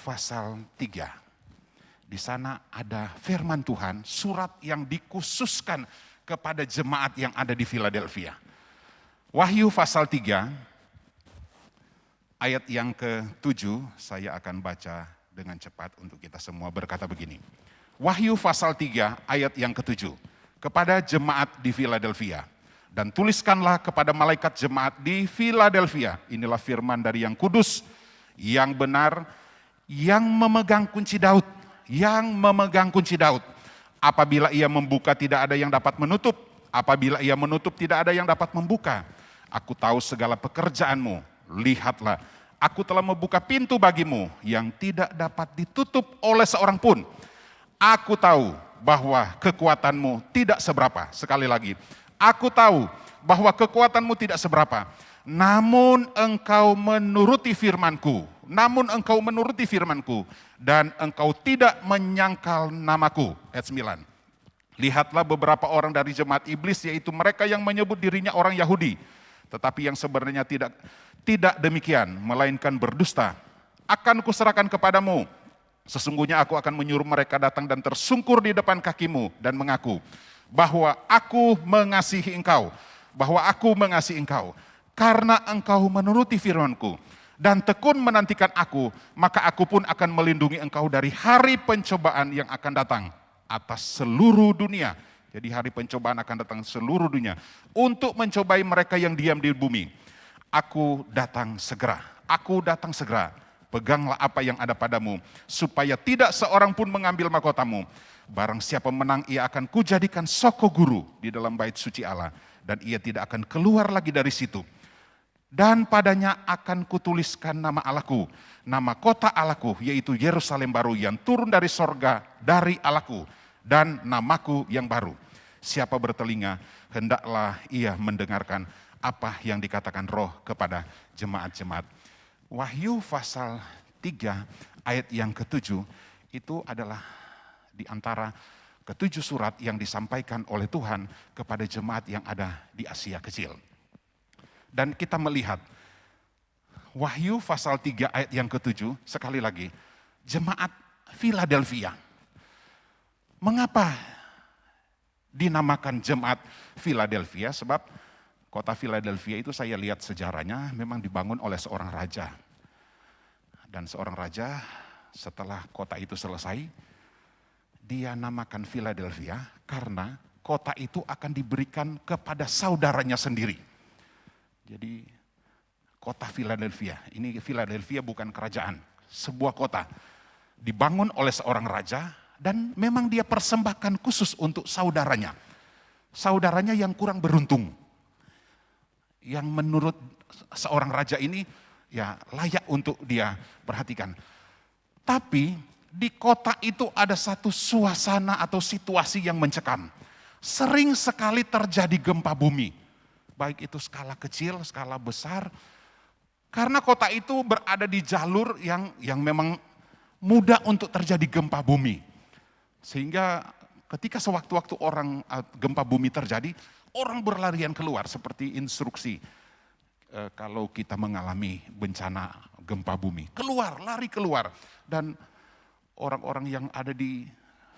pasal 3. Di sana ada firman Tuhan, surat yang dikhususkan kepada jemaat yang ada di Philadelphia. Wahyu pasal 3 ayat yang ke-7 saya akan baca dengan cepat untuk kita semua, berkata begini. Wahyu pasal 3 ayat yang ke-7. Kepada jemaat di Philadelphia. Dan tuliskanlah kepada malaikat jemaat di Philadelphia. Inilah firman dari yang kudus, yang benar, yang memegang kunci Daud. Yang memegang kunci Daud. Apabila ia membuka tidak ada yang dapat menutup. Apabila ia menutup tidak ada yang dapat membuka. Aku tahu segala pekerjaanmu. Lihatlah, aku telah membuka pintu bagimu yang tidak dapat ditutup oleh seorang pun. Aku tahu bahwa kekuatanmu tidak seberapa. Sekali lagi, aku tahu bahwa kekuatanmu tidak seberapa. Namun engkau menuruti firmanku. Dan engkau tidak menyangkal namaku. Ayat 9. Lihatlah beberapa orang dari jemaat iblis, yaitu mereka yang menyebut dirinya orang Yahudi. Tetapi yang sebenarnya tidak demikian, melainkan berdusta. Akan kuserahkan kepadamu. Sesungguhnya aku akan menyuruh mereka datang dan tersungkur di depan kakimu dan mengaku bahwa aku mengasihi engkau. Karena engkau menuruti firmanku dan tekun menantikan aku, maka aku pun akan melindungi engkau dari hari pencobaan yang akan datang atas seluruh dunia. Jadi hari pencobaan akan datang seluruh dunia untuk mencobai mereka yang diam di bumi. Aku datang segera. Peganglah apa yang ada padamu, supaya tidak seorang pun mengambil mahkotamu. Barang siapa menang, ia akan kujadikan soko guru di dalam bait suci Allah, dan ia tidak akan keluar lagi dari situ. Dan padanya akan kutuliskan nama Allahku, nama kota Allahku, yaitu Yerusalem baru yang turun dari sorga dari Allahku, dan namaku yang baru. Siapa bertelinga, hendaklah ia mendengarkan apa yang dikatakan Roh kepada jemaat-jemaat. Wahyu pasal 3 ayat yang ke-7 itu adalah di antara ke-7 surat yang disampaikan oleh Tuhan kepada jemaat yang ada di Asia Kecil. Dan kita melihat Wahyu pasal 3 ayat yang ke-7, sekali lagi, jemaat Philadelphia. Mengapa dinamakan jemaat Philadelphia? Sebab kota Philadelphia itu saya lihat sejarahnya memang dibangun oleh seorang raja. Dan seorang raja setelah kota itu selesai, dia namakan Philadelphia karena kota itu akan diberikan kepada saudaranya sendiri. Jadi kota Philadelphia, ini Philadelphia bukan kerajaan, sebuah kota. Dibangun oleh seorang raja dan memang dia persembahkan khusus untuk saudaranya. Saudaranya yang kurang beruntung. Yang menurut seorang raja ini ya layak untuk dia perhatikan. Tapi di kota itu ada satu suasana atau situasi yang mencekam. Sering sekali terjadi gempa bumi. Baik itu skala kecil, skala besar. Karena kota itu berada di jalur yang memang mudah untuk terjadi gempa bumi. Sehingga ketika sewaktu-waktu gempa bumi terjadi, orang berlarian keluar seperti instruksi kalau kita mengalami bencana gempa bumi. Lari keluar. Dan orang-orang yang ada di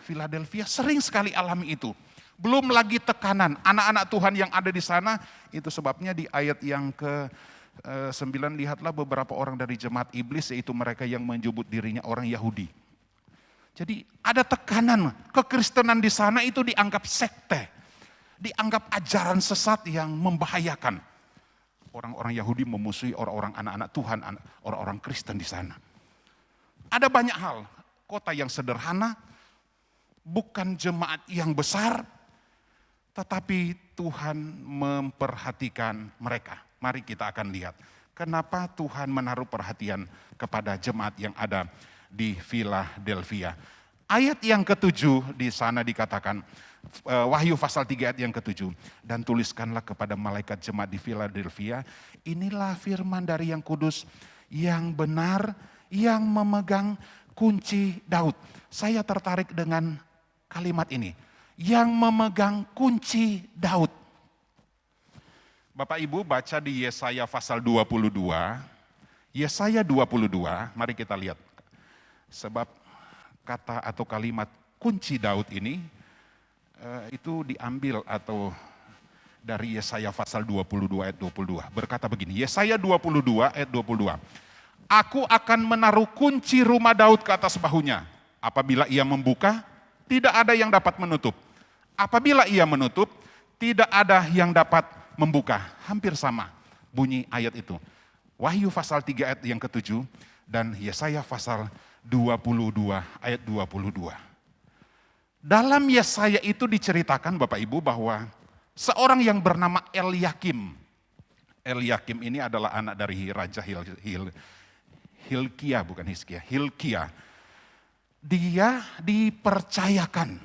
Philadelphia sering sekali alami itu. Belum lagi tekanan anak-anak Tuhan yang ada di sana. Itu sebabnya di ayat yang ke-9, lihatlah beberapa orang dari jemaat iblis, yaitu mereka yang menyebut dirinya orang Yahudi. Jadi ada tekanan, kekristenan di sana itu dianggap sekte. Dianggap ajaran sesat yang membahayakan. Orang-orang Yahudi memusuhi orang-orang anak-anak Tuhan, orang-orang Kristen di sana. Ada banyak hal, kota yang sederhana, bukan jemaat yang besar, tetapi Tuhan memperhatikan mereka. Mari kita akan lihat, kenapa Tuhan menaruh perhatian kepada jemaat yang ada di Philadelphia. Ayat yang ke-7 di sana dikatakan, Wahyu pasal 3 ayat yang ke-7. Dan tuliskanlah kepada malaikat jemaat di Philadelphia, inilah firman dari yang kudus, yang benar, yang memegang kunci Daud. Saya tertarik dengan kalimat ini, yang memegang kunci Daud. Bapak Ibu baca di Yesaya pasal 22, Yesaya 22, mari kita lihat. Sebab kata atau kalimat kunci Daud ini itu diambil atau dari Yesaya pasal 22 ayat 22. Berkata begini, Yesaya 22 ayat 22. Aku akan menaruh kunci rumah Daud ke atas bahunya. Apabila ia membuka, tidak ada yang dapat menutup. Apabila ia menutup, tidak ada yang dapat membuka. Hampir sama bunyi ayat itu. Wahyu pasal 3 ayat yang ke-7 dan Yesaya pasal 22 ayat 22. Dalam Yesaya itu diceritakan Bapak Ibu bahwa seorang yang bernama Eliakim. Eliakim ini adalah anak dari Raja Hilkia, bukan Hizkia, Hilkia. Dia dipercayakan.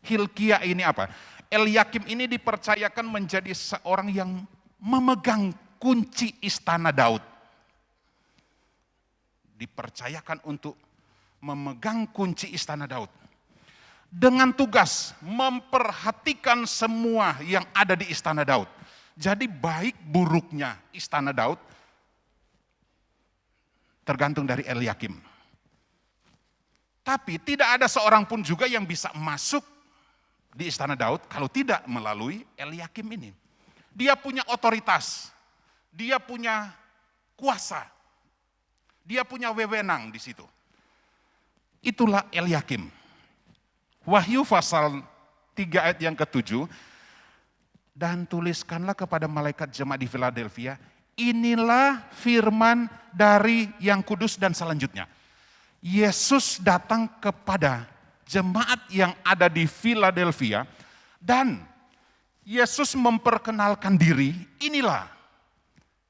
Hilkia ini apa? Eliakim ini dipercayakan menjadi seorang yang memegang kunci istana Daud. Dipercayakan untuk memegang kunci istana Daud. Dengan tugas memperhatikan semua yang ada di istana Daud. Jadi baik buruknya istana Daud tergantung dari Eliakim. Tapi tidak ada seorang pun juga yang bisa masuk di istana Daud kalau tidak melalui Eliakim ini. Dia punya otoritas, dia punya kuasa, dia punya wewenang di situ. Itulah Eliakim. Wahyu pasal 3 ayat yang ke-7, dan tuliskanlah kepada malaikat jemaat di Philadelphia, inilah firman dari yang kudus, dan selanjutnya. Yesus datang kepada jemaat yang ada di Philadelphia dan Yesus memperkenalkan diri, inilah.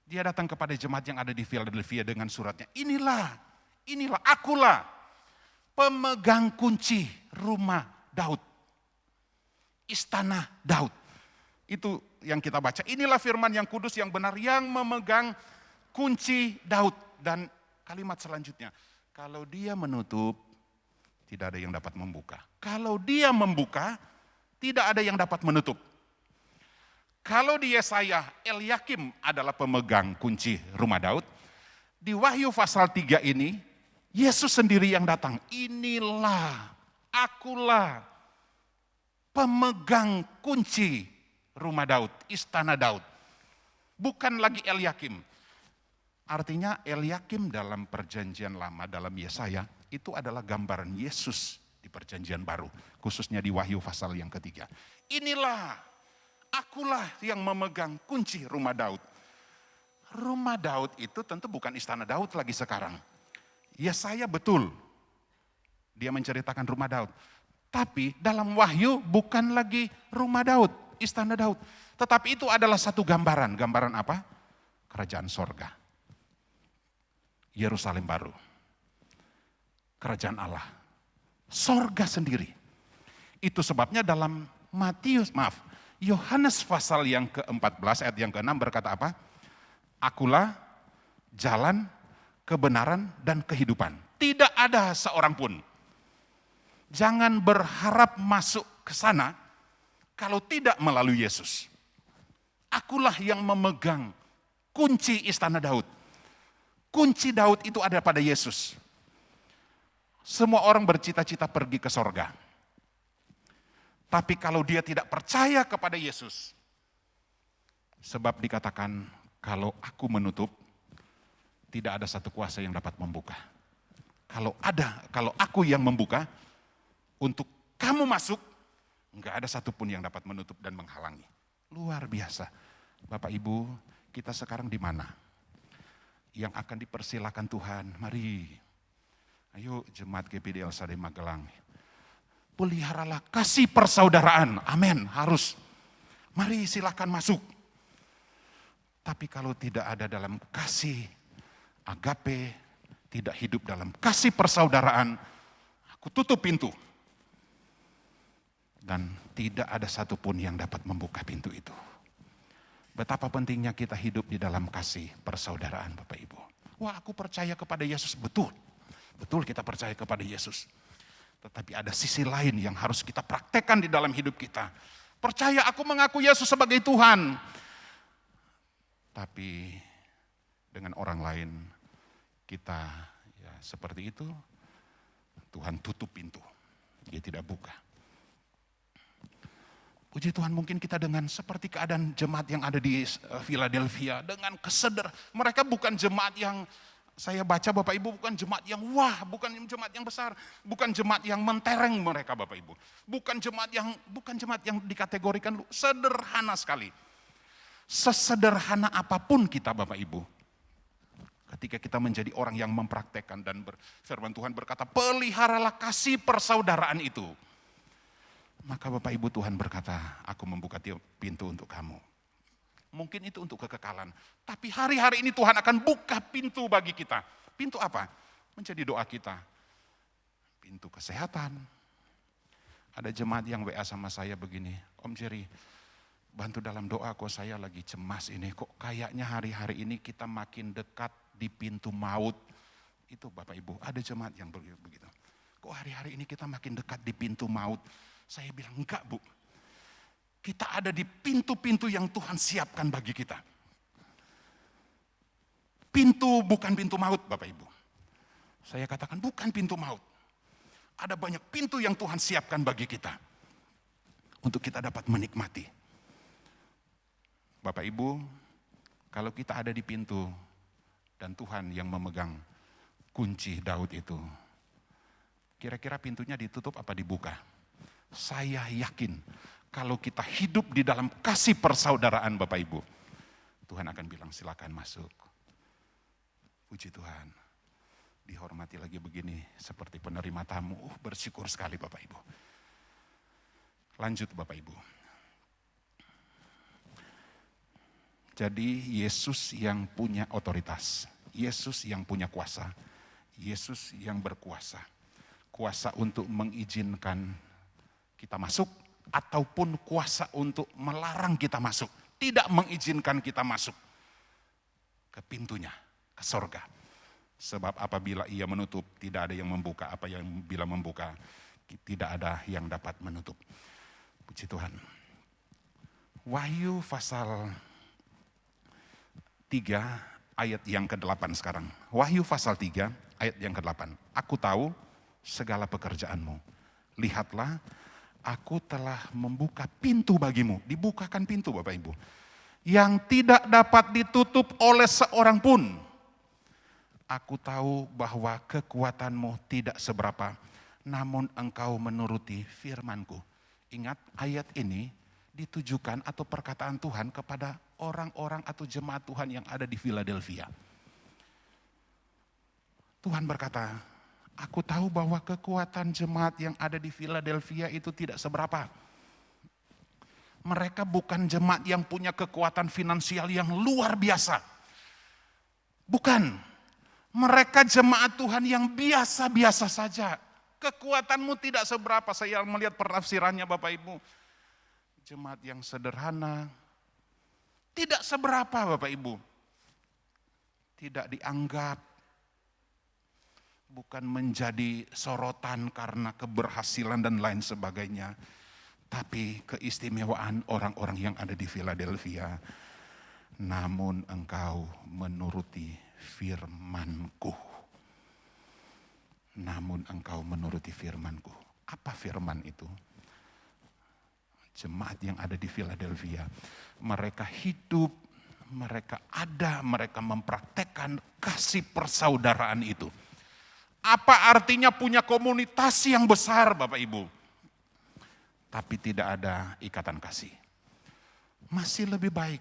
Dia datang kepada jemaat yang ada di Philadelphia dengan suratnya, inilah akulah pemegang kunci rumah Daud. Istana Daud. Itu yang kita baca. Inilah firman yang kudus yang benar yang memegang kunci Daud. Dan kalimat selanjutnya, kalau dia menutup, tidak ada yang dapat membuka. Kalau dia membuka, tidak ada yang dapat menutup. Kalau di Yesaya, Eliakim adalah pemegang kunci rumah Daud. Di Wahyu pasal 3 ini, Yesus sendiri yang datang. Inilah, akulah pemegang kunci rumah Daud, istana Daud. Bukan lagi Eliakim. Artinya Eliakim dalam perjanjian lama, dalam Yesaya, itu adalah gambaran Yesus di perjanjian baru. Khususnya di Wahyu pasal yang ketiga. Inilah, akulah yang memegang kunci rumah Daud. Rumah Daud itu tentu bukan istana Daud lagi sekarang. Yesaya betul, dia menceritakan rumah Daud. Tapi dalam Wahyu bukan lagi rumah Daud, istana Daud. Tetapi itu adalah satu gambaran. Gambaran apa? Kerajaan sorga. Yerusalem baru. Kerajaan Allah. Sorga sendiri. Itu sebabnya dalam Yohanes pasal yang ke-14 ayat yang ke-6 berkata apa? Akulah jalan, kebenaran, dan kehidupan. Tidak ada seorang pun. Jangan berharap masuk ke sana kalau tidak melalui Yesus. Akulah yang memegang kunci istana Daud. Kunci Daud itu ada pada Yesus. Semua orang bercita-cita pergi ke sorga. Tapi kalau dia tidak percaya kepada Yesus, sebab dikatakan kalau aku menutup, tidak ada satu kuasa yang dapat membuka. Kalau aku yang membuka, untuk kamu masuk, enggak ada satupun yang dapat menutup dan menghalangi. Luar biasa. Bapak Ibu, kita sekarang di mana? Yang akan dipersilakan Tuhan, mari. Ayo jemaat GPD El Shaddai Magelang. Peliharalah kasih persaudaraan. Amin, harus. Mari silakan masuk. Tapi kalau tidak ada dalam kasih agape, tidak hidup dalam kasih persaudaraan, aku tutup pintu. Dan tidak ada satupun yang dapat membuka pintu itu. Betapa pentingnya kita hidup di dalam kasih persaudaraan Bapak Ibu. Wah, aku percaya kepada Yesus, betul. Betul kita percaya kepada Yesus. Tetapi ada sisi lain yang harus kita praktekkan di dalam hidup kita. Percaya aku mengaku Yesus sebagai Tuhan. Tapi dengan orang lain kita ya seperti itu, Tuhan tutup pintu. Dia tidak buka. Puji Tuhan, mungkin kita dengan seperti keadaan jemaat yang ada di Philadelphia, dengan mereka bukan jemaat yang saya baca Bapak Ibu, bukan jemaat yang wah, bukan jemaat yang besar, bukan jemaat yang mentereng mereka Bapak Ibu. Bukan jemaat yang dikategorikan sederhana sekali. Sesederhana apapun kita Bapak Ibu, ketika kita menjadi orang yang mempraktekkan dan firman Tuhan berkata, peliharalah kasih persaudaraan itu. Maka Bapak Ibu, Tuhan berkata, aku membuka pintu untuk kamu. Mungkin itu untuk kekekalan. Tapi hari-hari ini Tuhan akan buka pintu bagi kita. Pintu apa? Menjadi doa kita. Pintu kesehatan. Ada jemaat yang WA sama saya begini, Om Jerry, bantu dalam doa, kok saya lagi cemas ini. Kok kayaknya hari-hari ini kita makin dekat di pintu maut. Itu Bapak Ibu, ada jemaat yang begitu. Kok hari-hari ini kita makin dekat di pintu maut. Saya bilang, enggak Bu. Kita ada di pintu-pintu yang Tuhan siapkan bagi kita. Pintu bukan pintu maut Bapak Ibu. Saya katakan bukan pintu maut. Ada banyak pintu yang Tuhan siapkan bagi kita. Untuk kita dapat menikmati. Bapak Ibu, kalau kita ada di pintu dan Tuhan yang memegang kunci Daud itu, kira-kira pintunya ditutup apa dibuka? Saya yakin kalau kita hidup di dalam kasih persaudaraan Bapak Ibu, Tuhan akan bilang silakan masuk. Puji Tuhan, dihormati lagi begini seperti penerima tamu, bersyukur sekali Bapak Ibu. Lanjut Bapak Ibu. Jadi Yesus yang punya otoritas, Yesus yang punya kuasa, Yesus yang berkuasa. Kuasa untuk mengizinkan kita masuk, ataupun kuasa untuk melarang kita masuk. Tidak mengizinkan kita masuk ke pintunya, ke sorga. Sebab apabila ia menutup, tidak ada yang membuka. Bila membuka, tidak ada yang dapat menutup. Puji Tuhan. Wahyu pasal 3 ayat yang ke-8 sekarang. Wahyu pasal 3 ayat yang ke-8. Aku tahu segala pekerjaanmu. Lihatlah, aku telah membuka pintu bagimu. Dibukakan pintu Bapak Ibu. Yang tidak dapat ditutup oleh seorang pun. Aku tahu bahwa kekuatanmu tidak seberapa. Namun engkau menuruti firmanku. Ingat, ayat ini ditujukan atau perkataan Tuhan kepada orang-orang atau jemaat Tuhan yang ada di Philadelphia. Tuhan berkata, aku tahu bahwa kekuatan jemaat yang ada di Philadelphia itu tidak seberapa. Mereka bukan jemaat yang punya kekuatan finansial yang luar biasa. Bukan. Mereka jemaat Tuhan yang biasa-biasa saja. Kekuatanmu tidak seberapa. Saya melihat penafsirannya Bapak Ibu. Jemaat yang sederhana. Tidak seberapa Bapak Ibu. Tidak dianggap. Bukan menjadi sorotan karena keberhasilan dan lain sebagainya. Tapi keistimewaan orang-orang yang ada di Philadelphia. Namun engkau menuruti firmanku. Namun engkau menuruti firmanku. Apa firman itu? Jemaat yang ada di Philadelphia. Mereka hidup, mereka ada, mereka mempraktekkan kasih persaudaraan itu. Apa artinya punya komunitas yang besar Bapak Ibu? Tapi tidak ada ikatan kasih. Masih lebih baik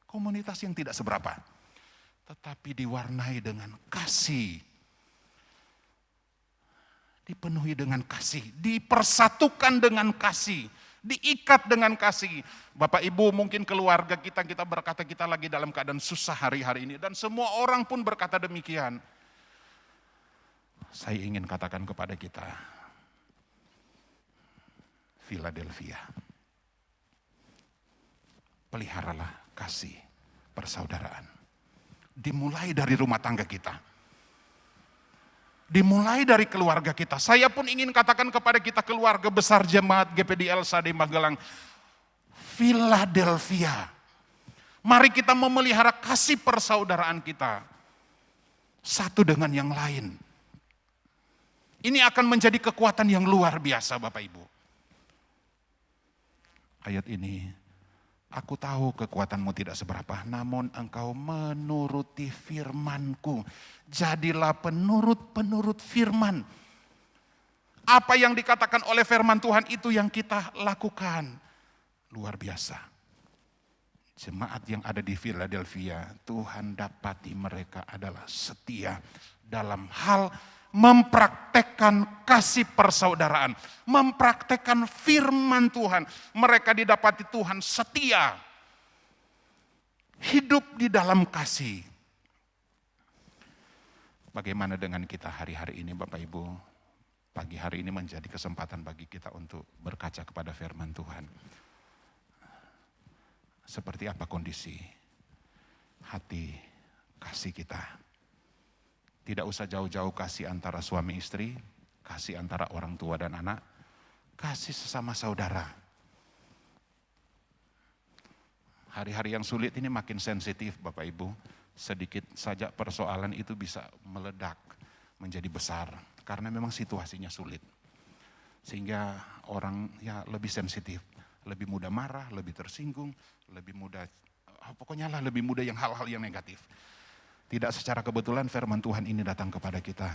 komunitas yang tidak seberapa. Tetapi diwarnai dengan kasih. Dipenuhi dengan kasih. Dipersatukan dengan kasih. Diikat dengan kasih. Bapak Ibu mungkin keluarga kita berkata kita lagi dalam keadaan susah hari-hari ini. Dan semua orang pun berkata demikian. Saya ingin katakan kepada kita. Philadelphia. Peliharalah kasih persaudaraan. Dimulai dari rumah tangga kita. Dimulai dari keluarga kita. Saya pun ingin katakan kepada kita keluarga besar jemaat GPDL Sade Magelang. Philadelphia. Mari kita memelihara kasih persaudaraan kita. Satu dengan yang lain. Ini akan menjadi kekuatan yang luar biasa Bapak Ibu. ayat ini, aku tahu kekuatanmu tidak seberapa, namun engkau menuruti firmanku. Jadilah penurut-penurut firman. Apa yang dikatakan oleh firman Tuhan itu yang kita lakukan. Luar biasa. Jemaat yang ada di Philadelphia, Tuhan dapati mereka adalah setia dalam hal mempraktekkan kasih persaudaraan, mempraktekkan firman Tuhan. Mereka didapati Tuhan setia, hidup di dalam kasih. Bagaimana dengan kita hari-hari ini Bapak Ibu? Pagi hari ini menjadi kesempatan bagi kita untuk berkaca kepada firman Tuhan. Seperti apa kondisi hati kasih kita? Tidak usah jauh-jauh kasih antara suami istri, kasih antara orang tua dan anak, kasih sesama saudara. Hari-hari yang sulit ini makin sensitif Bapak Ibu. Sedikit saja persoalan itu bisa meledak menjadi besar. Karena memang situasinya sulit. Sehingga orang ya lebih sensitif. Lebih mudah marah, lebih tersinggung, lebih mudah, pokoknya lah lebih mudah yang hal-hal yang negatif. Tidak secara kebetulan firman Tuhan ini datang kepada kita.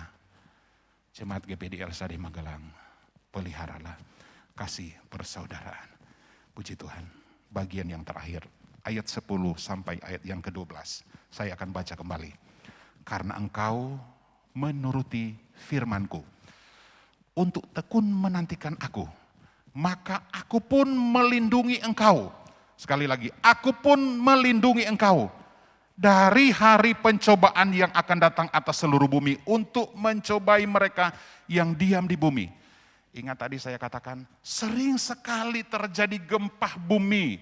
Jemaat GPD Elsa di Magelang, peliharalah kasih persaudaraan. Puji Tuhan, bagian yang terakhir, ayat 10 sampai ayat yang ke-12. Saya akan baca kembali. Karena engkau menuruti firmanku, untuk tekun menantikan aku, maka aku pun melindungi engkau. Sekali lagi, aku pun melindungi engkau dari hari pencobaan yang akan datang atas seluruh bumi untuk mencobai mereka yang diam di bumi. Ingat tadi saya katakan, sering sekali terjadi gempa bumi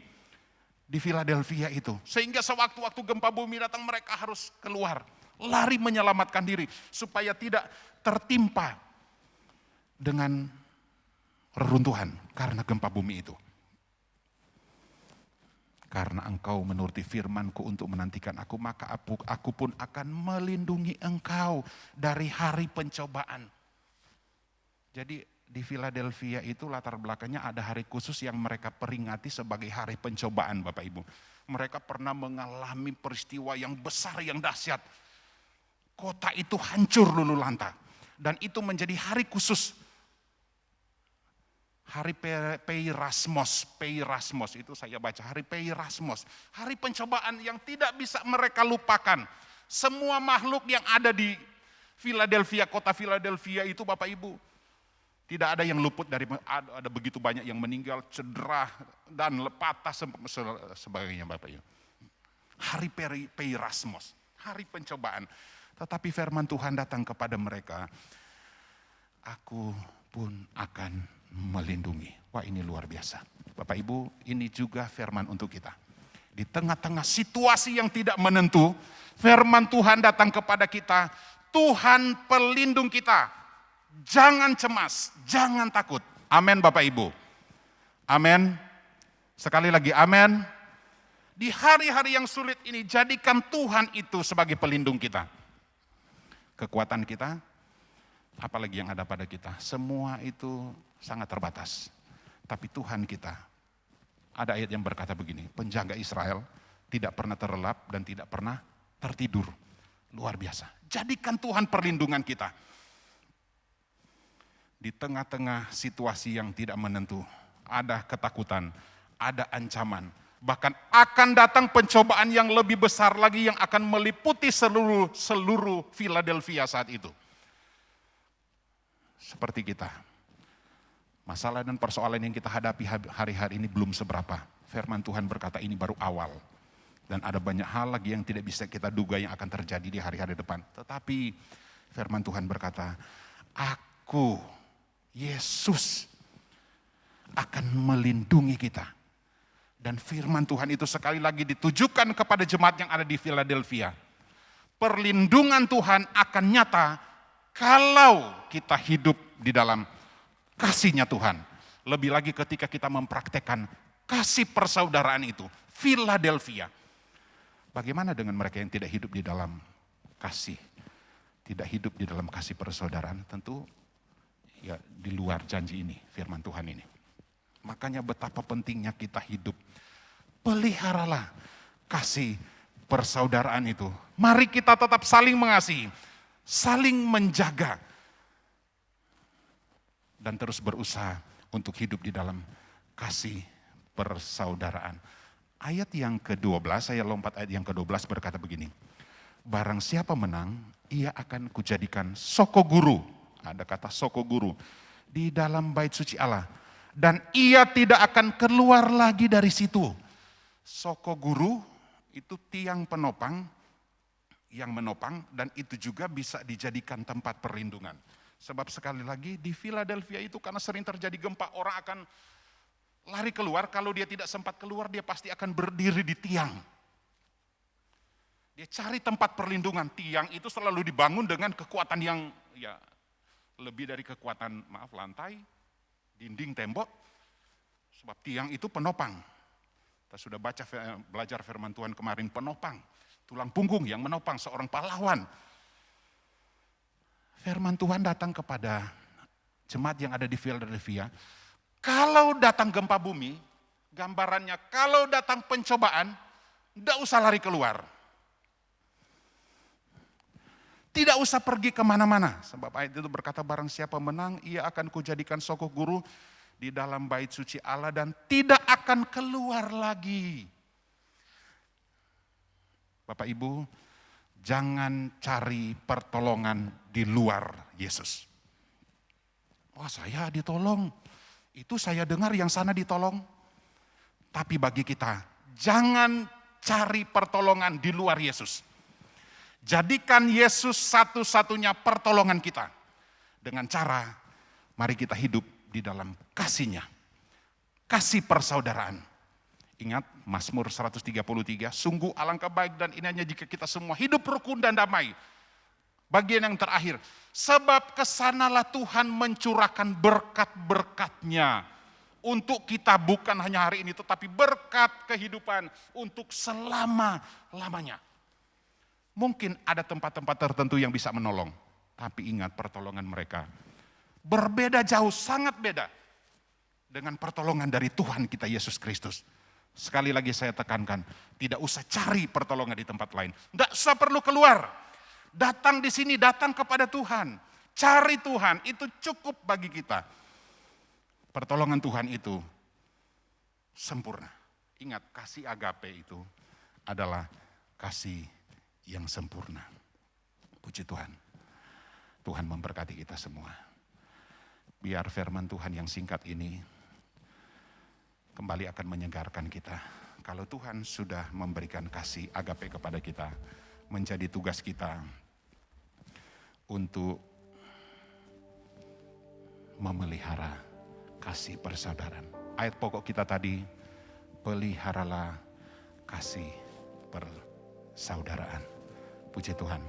di Philadelphia itu. Sehingga sewaktu-waktu gempa bumi datang mereka harus keluar, lari menyelamatkan diri supaya tidak tertimpa dengan reruntuhan karena gempa bumi itu. Karena engkau menuruti firmanku untuk menantikan aku, maka aku pun akan melindungi engkau dari hari pencobaan. Jadi di Philadelphia itu latar belakangnya ada hari khusus yang mereka peringati sebagai hari pencobaan Bapak Ibu. Mereka pernah mengalami peristiwa yang besar, yang dahsyat. Kota itu hancur lulu lanta. Dan itu menjadi hari khusus. Hari Peirasmos itu saya baca, hari Peirasmos. Hari pencobaan yang tidak bisa mereka lupakan. Semua makhluk yang ada di Philadelphia, kota Philadelphia itu Bapak Ibu, tidak ada yang luput dari, ada begitu banyak yang meninggal, cedera, dan patah sebagainya Bapak Ibu. Hari Peirasmos, hari pencobaan. Tetapi firman Tuhan datang kepada mereka, aku pun akan melindungi. Wah, ini luar biasa. Bapak Ibu, ini juga firman untuk kita. Di tengah-tengah situasi yang tidak menentu, firman Tuhan datang kepada kita, Tuhan pelindung kita. Jangan cemas, jangan takut. Amin Bapak Ibu. Amin. Sekali lagi amin. Di hari-hari yang sulit ini, jadikan Tuhan itu sebagai pelindung kita. Kekuatan kita, apalagi yang ada pada kita, semua itu sangat terbatas. Tapi Tuhan kita, ada ayat yang berkata begini, penjaga Israel tidak pernah terlelap dan tidak pernah tertidur. Luar biasa. Jadikan Tuhan perlindungan kita. Di tengah-tengah situasi yang tidak menentu, ada ketakutan, ada ancaman. Bahkan akan datang pencobaan yang lebih besar lagi yang akan meliputi seluruh Philadelphia saat itu. Seperti kita. Masalah dan persoalan yang kita hadapi hari-hari ini belum seberapa. Firman Tuhan berkata ini baru awal. Dan ada banyak hal lagi yang tidak bisa kita duga yang akan terjadi di hari-hari depan. Tetapi firman Tuhan berkata, aku, Yesus, akan melindungi kita. Dan firman Tuhan itu sekali lagi ditujukan kepada jemaat yang ada di Philadelphia. Perlindungan Tuhan akan nyata kalau kita hidup di dalam kasih-Nya Tuhan. Lebih lagi ketika kita mempraktekkan kasih persaudaraan itu. Philadelphia. Bagaimana dengan mereka yang tidak hidup di dalam kasih? Tidak hidup di dalam kasih persaudaraan, tentu ya di luar janji ini, firman Tuhan ini. Makanya betapa pentingnya kita hidup. Peliharalah kasih persaudaraan itu. Mari kita tetap saling mengasihi, saling menjaga, dan terus berusaha untuk hidup di dalam kasih persaudaraan. Ayat yang ke-12, saya lompat ayat yang ke-12 berkata begini. Barang siapa menang, ia akan kujadikan soko guru. Ada kata soko guru di dalam bait suci Allah. Dan ia tidak akan keluar lagi dari situ. Soko guru itu tiang penopang yang menopang, dan itu juga bisa dijadikan tempat perlindungan. Sebab sekali lagi di Philadelphia itu karena sering terjadi gempa, orang akan lari keluar. Kalau dia tidak sempat keluar, dia pasti akan berdiri di tiang. Dia cari tempat perlindungan. Tiang itu selalu dibangun dengan kekuatan yang lebih dari kekuatan lantai, dinding, tembok. Sebab tiang itu penopang. Kita sudah belajar firman Tuhan kemarin, penopang, tulang punggung yang menopang, seorang pahlawan. Firman Tuhan datang kepada jemaat yang ada di Philadelphia. Kalau datang gempa bumi, gambarannya kalau datang pencobaan, tidak usah lari keluar. Tidak usah pergi kemana-mana. Sebab ayat itu berkata, barang siapa menang, ia akan kujadikan soko guru di dalam bait suci Allah dan tidak akan keluar lagi. Bapak Ibu, jangan cari pertolongan di luar Yesus. Wah, saya ditolong. Itu saya dengar yang sana ditolong. Tapi bagi kita, jangan cari pertolongan di luar Yesus. Jadikan Yesus satu-satunya pertolongan kita. Dengan cara, mari kita hidup di dalam kasih-Nya. Kasih persaudaraan. Ingat Mazmur 133, sungguh alangkah baik dan indahnya jika kita semua hidup rukun dan damai. Bagian yang terakhir, sebab kesanalah Tuhan mencurahkan berkat-berkat-Nya untuk kita, bukan hanya hari ini, tetapi berkat kehidupan untuk selama-lamanya. Mungkin ada tempat-tempat tertentu yang bisa menolong, tapi ingat pertolongan mereka berbeda jauh, sangat beda dengan pertolongan dari Tuhan kita Yesus Kristus. Sekali lagi saya tekankan, tidak usah cari pertolongan di tempat lain. Tidak usah perlu keluar. Datang di sini, datang kepada Tuhan. Cari Tuhan, itu cukup bagi kita. Pertolongan Tuhan itu sempurna. Ingat, kasih agape itu adalah kasih yang sempurna. Puji Tuhan. Tuhan memberkati kita semua. Biar firman Tuhan yang singkat ini kembali akan menyegarkan kita. Kalau Tuhan sudah memberikan kasih agape kepada kita, menjadi tugas kita untuk memelihara kasih persaudaraan. Ayat pokok kita tadi, peliharalah kasih persaudaraan. Puji Tuhan.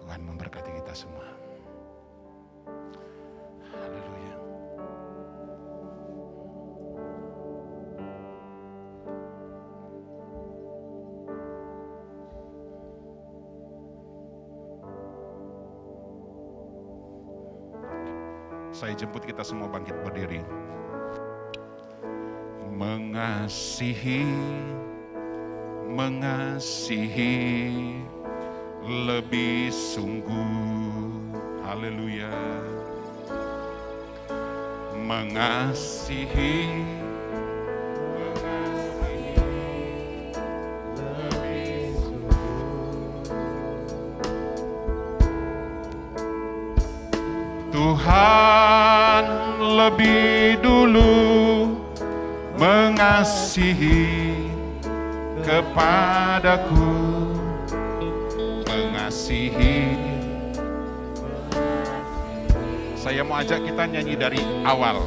Tuhan memberkati kita semua. Haleluya. Saya jemput kita semua bangkit berdiri. Mengasihi lebih sungguh. Haleluya. Mengasihi lebih sungguh. Tuhan lebih dulu mengasihi kepadaku, mengasihi. Saya mau ajak kita nyanyi dari awal.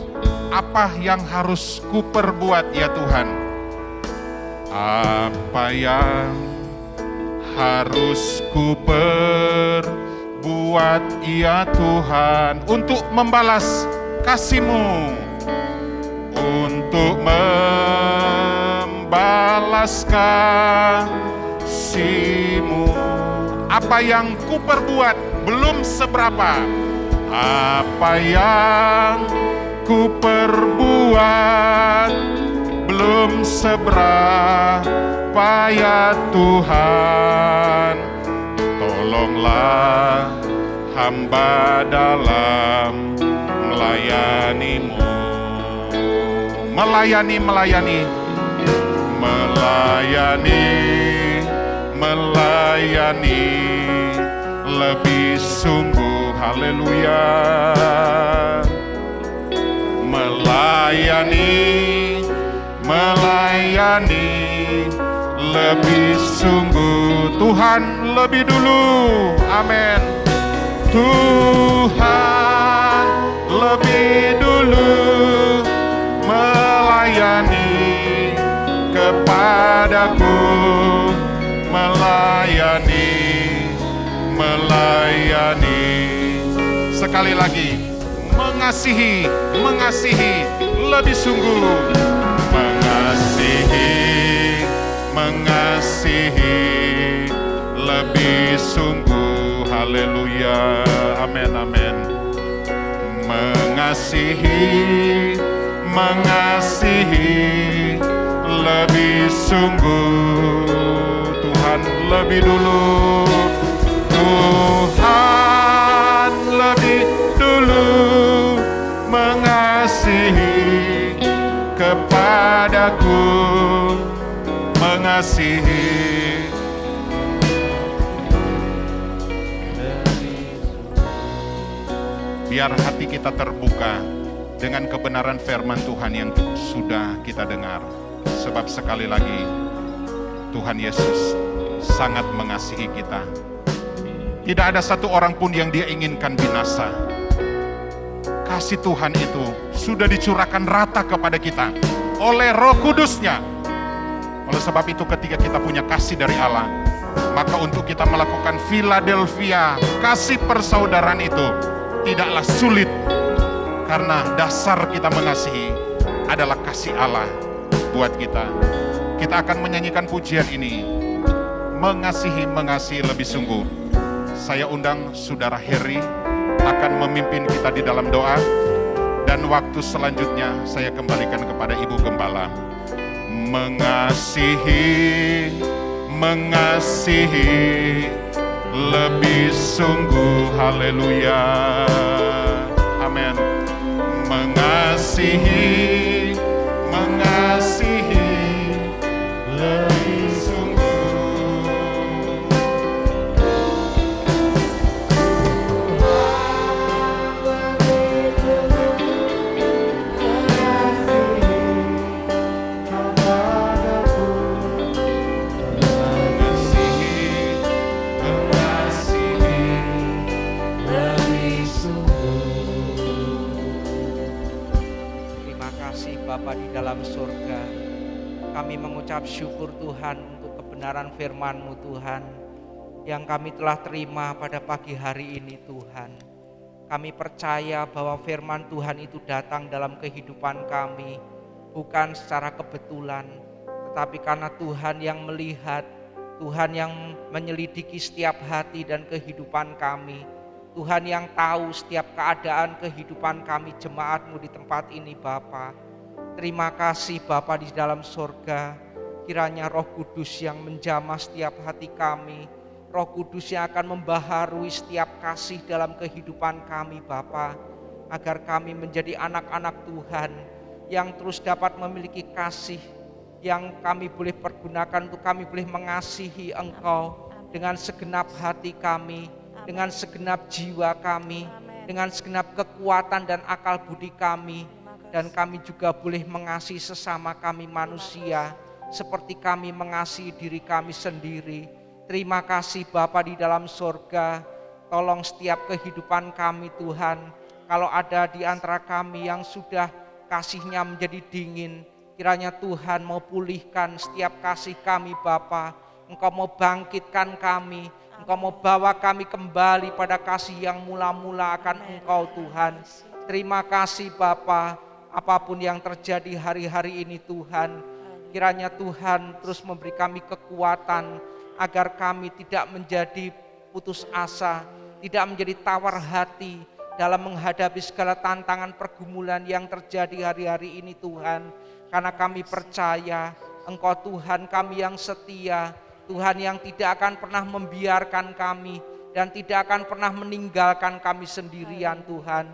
Apa yang harus ku perbuat ya Tuhan? Apa yang harus ku perbuat ya Tuhan untuk membalas kasih-Mu, untuk membalas kasih-Mu. Apa yang ku perbuat belum seberapa. Apa yang ku perbuat belum seberapa ya Tuhan. Tolonglah hamba dalam melayani-Mu. Melayani lebih sungguh. Haleluya. Melayani lebih sungguh. Tuhan lebih dulu. Amin. Tuhan lebih dulu melayani kepadaku, melayani. Sekali lagi, mengasihi lebih sungguh. Mengasihi lebih sungguh. Haleluya. Amin, amin. Mengasihi lebih sungguh. Tuhan lebih dulu. Tuhan lebih dulu mengasihi kepadaku, mengasihi. Biar hati kita terbuka dengan kebenaran firman Tuhan yang sudah kita dengar. Sebab sekali lagi, Tuhan Yesus sangat mengasihi kita. Tidak ada satu orang pun yang Dia inginkan binasa. Kasih Tuhan itu sudah dicurahkan rata kepada kita oleh Roh Kudus-Nya. Oleh sebab itu ketika kita punya kasih dari Allah, maka untuk kita melakukan Philadelphia, kasih persaudaraan itu tidaklah sulit. Karena dasar kita mengasihi adalah kasih Allah buat kita. Kita akan menyanyikan pujian ini, mengasihi lebih sungguh. Saya undang Saudara Heri akan memimpin kita di dalam doa. Dan waktu selanjutnya saya kembalikan kepada Ibu Gembala. Mengasihi lebih sungguh. Haleluya. Amin. Mengasihi lebih sungguh. Bapa di dalam surga, kami mengucap syukur Tuhan untuk kebenaran firman-Mu Tuhan, yang kami telah terima pada pagi hari ini Tuhan. Kami percaya bahwa firman Tuhan itu datang dalam kehidupan kami, bukan secara kebetulan, tetapi karena Tuhan yang melihat, Tuhan yang menyelidiki setiap hati dan kehidupan kami, Tuhan yang tahu setiap keadaan kehidupan kami jemaat-Mu di tempat ini Bapa. Terima kasih Bapa di dalam surga, kiranya Roh Kudus yang menjamah setiap hati kami, Roh Kudus yang akan membaharui setiap kasih dalam kehidupan kami Bapa, agar kami menjadi anak-anak Tuhan yang terus dapat memiliki kasih yang kami boleh pergunakan untuk kami boleh mengasihi Engkau dengan segenap hati kami, dengan segenap jiwa kami, dengan segenap kekuatan dan akal budi kami. Dan kami juga boleh mengasihi sesama kami manusia seperti kami mengasihi diri kami sendiri. Terima kasih Bapa di dalam surga. Tolong setiap kehidupan kami Tuhan. Kalau ada di antara kami yang sudah kasihnya menjadi dingin, kiranya Tuhan mau pulihkan setiap kasih kami Bapa. Engkau mau bangkitkan kami. Engkau mau bawa kami kembali pada kasih yang mula-mula akan Engkau Tuhan. Terima kasih Bapa. Apapun yang terjadi hari-hari ini Tuhan, kiranya Tuhan terus memberi kami kekuatan agar kami tidak menjadi putus asa, tidak menjadi tawar hati, dalam menghadapi segala tantangan pergumulan yang terjadi hari-hari ini Tuhan. Karena kami percaya Engkau Tuhan kami yang setia, Tuhan yang tidak akan pernah membiarkan kami dan tidak akan pernah meninggalkan kami sendirian Tuhan.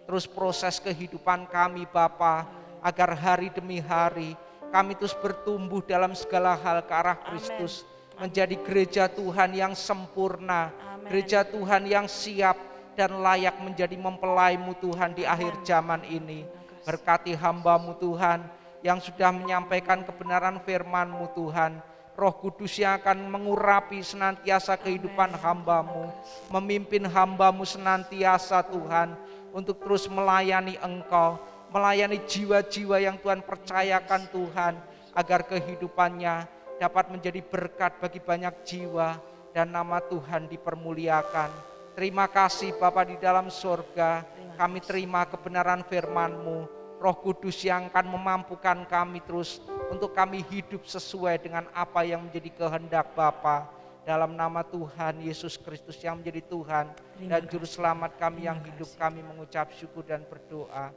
Terus proses kehidupan kami Bapa, agar hari demi hari kami terus bertumbuh dalam segala hal ke arah Kristus. Menjadi gereja Tuhan yang sempurna, gereja Tuhan yang siap dan layak menjadi mempelai-Mu Tuhan di akhir zaman ini. Berkati hamba-Mu Tuhan yang sudah menyampaikan kebenaran firman-Mu Tuhan. Roh Kudus yang akan mengurapi senantiasa kehidupan hamba-Mu, memimpin hamba-Mu senantiasa Tuhan, untuk terus melayani Engkau, melayani jiwa-jiwa yang Tuhan percayakan Tuhan, agar kehidupannya dapat menjadi berkat bagi banyak jiwa dan nama Tuhan dipermuliakan. Terima kasih Bapa di dalam surga, kami terima kebenaran firman-Mu, Roh Kudus yang akan memampukan kami terus untuk kami hidup sesuai dengan apa yang menjadi kehendak Bapa. Dalam nama Tuhan Yesus Kristus yang menjadi Tuhan dan Juru Selamat kami yang hidup, kami mengucap syukur dan berdoa.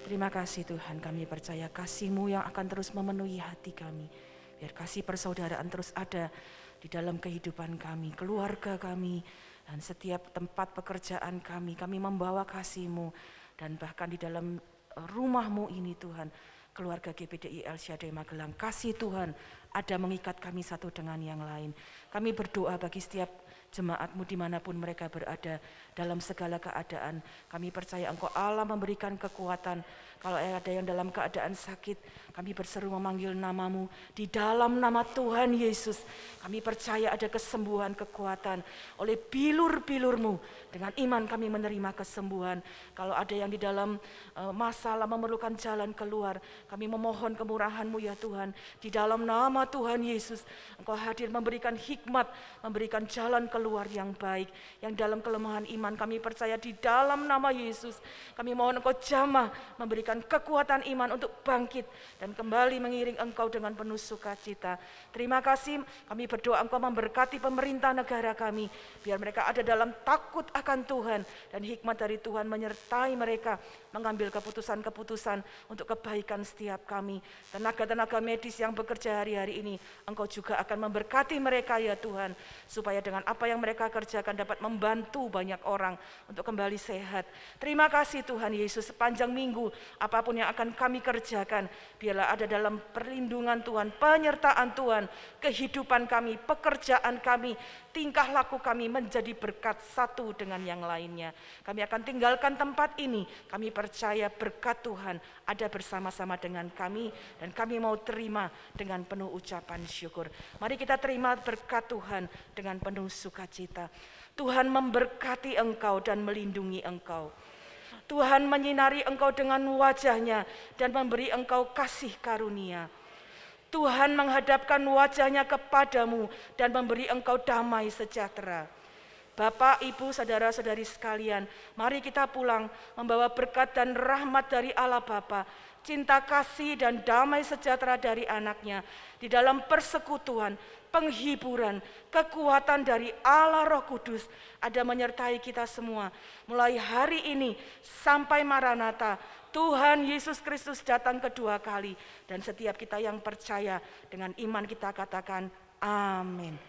Terima kasih Tuhan, kami percaya kasih-Mu yang akan terus memenuhi hati kami. Biar kasih persaudaraan terus ada di dalam kehidupan kami, keluarga kami, dan setiap tempat pekerjaan kami membawa kasih-Mu. Dan bahkan di dalam rumah-Mu ini Tuhan, keluarga GBDI El Shaddai Magelang, kasih Tuhan ada mengikat kami satu dengan yang lain. Kami berdoa bagi setiap jemaat-Mu dimanapun mereka berada, dalam segala keadaan. Kami percaya Engkau Allah memberikan kekuatan. Kalau ada yang dalam keadaan sakit, kami berseru memanggil nama-Mu. Di dalam nama Tuhan Yesus, kami percaya ada kesembuhan, kekuatan. Oleh bilur-bilur-Mu, dengan iman kami menerima kesembuhan. Kalau ada yang di dalam masalah memerlukan jalan keluar, kami memohon kemurahan-Mu ya Tuhan. Di dalam nama Tuhan Yesus, Engkau hadir memberikan hikmat, memberikan jalan keluar yang baik. Yang dalam kelemahan iman kami percaya di dalam nama Yesus, kami mohon Engkau jamah memberikan kekuatan iman untuk bangkit dan kembali mengiring Engkau dengan penuh sukacita. Terima kasih, kami berdoa Engkau memberkati pemerintah negara kami, biar mereka ada dalam takut akan Tuhan dan hikmat dari Tuhan menyertai mereka mengambil keputusan-keputusan untuk kebaikan setiap kami. Tenaga-tenaga medis yang bekerja hari-hari ini, Engkau juga akan memberkati mereka ya Tuhan, supaya dengan apa yang mereka kerjakan dapat membantu banyak orang untuk kembali sehat. Terima kasih Tuhan Yesus, sepanjang minggu apapun yang akan kami kerjakan, biarlah ada dalam perlindungan Tuhan, penyertaan Tuhan, kehidupan kami, pekerjaan kami, tingkah laku kami menjadi berkat satu dengan yang lainnya. Kami akan tinggalkan tempat ini, kami percaya berkat Tuhan ada bersama-sama dengan kami, dan kami mau terima dengan penuh ucapan syukur. Mari kita terima berkat Tuhan dengan penuh sukacita. Tuhan memberkati engkau dan melindungi engkau. Tuhan menyinari engkau dengan wajah-Nya dan memberi engkau kasih karunia. Tuhan menghadapkan wajah-Nya kepadamu dan memberi engkau damai sejahtera. Bapak, Ibu, saudara-saudari sekalian, mari kita pulang membawa berkat dan rahmat dari Allah Bapa, cinta kasih dan damai sejahtera dari Anak-Nya, di dalam persekutuan, penghiburan, kekuatan dari Allah Roh Kudus ada menyertai kita semua. Mulai hari ini sampai Maranatha, Tuhan Yesus Kristus datang kedua kali. Dan setiap kita yang percaya dengan iman kita katakan amin.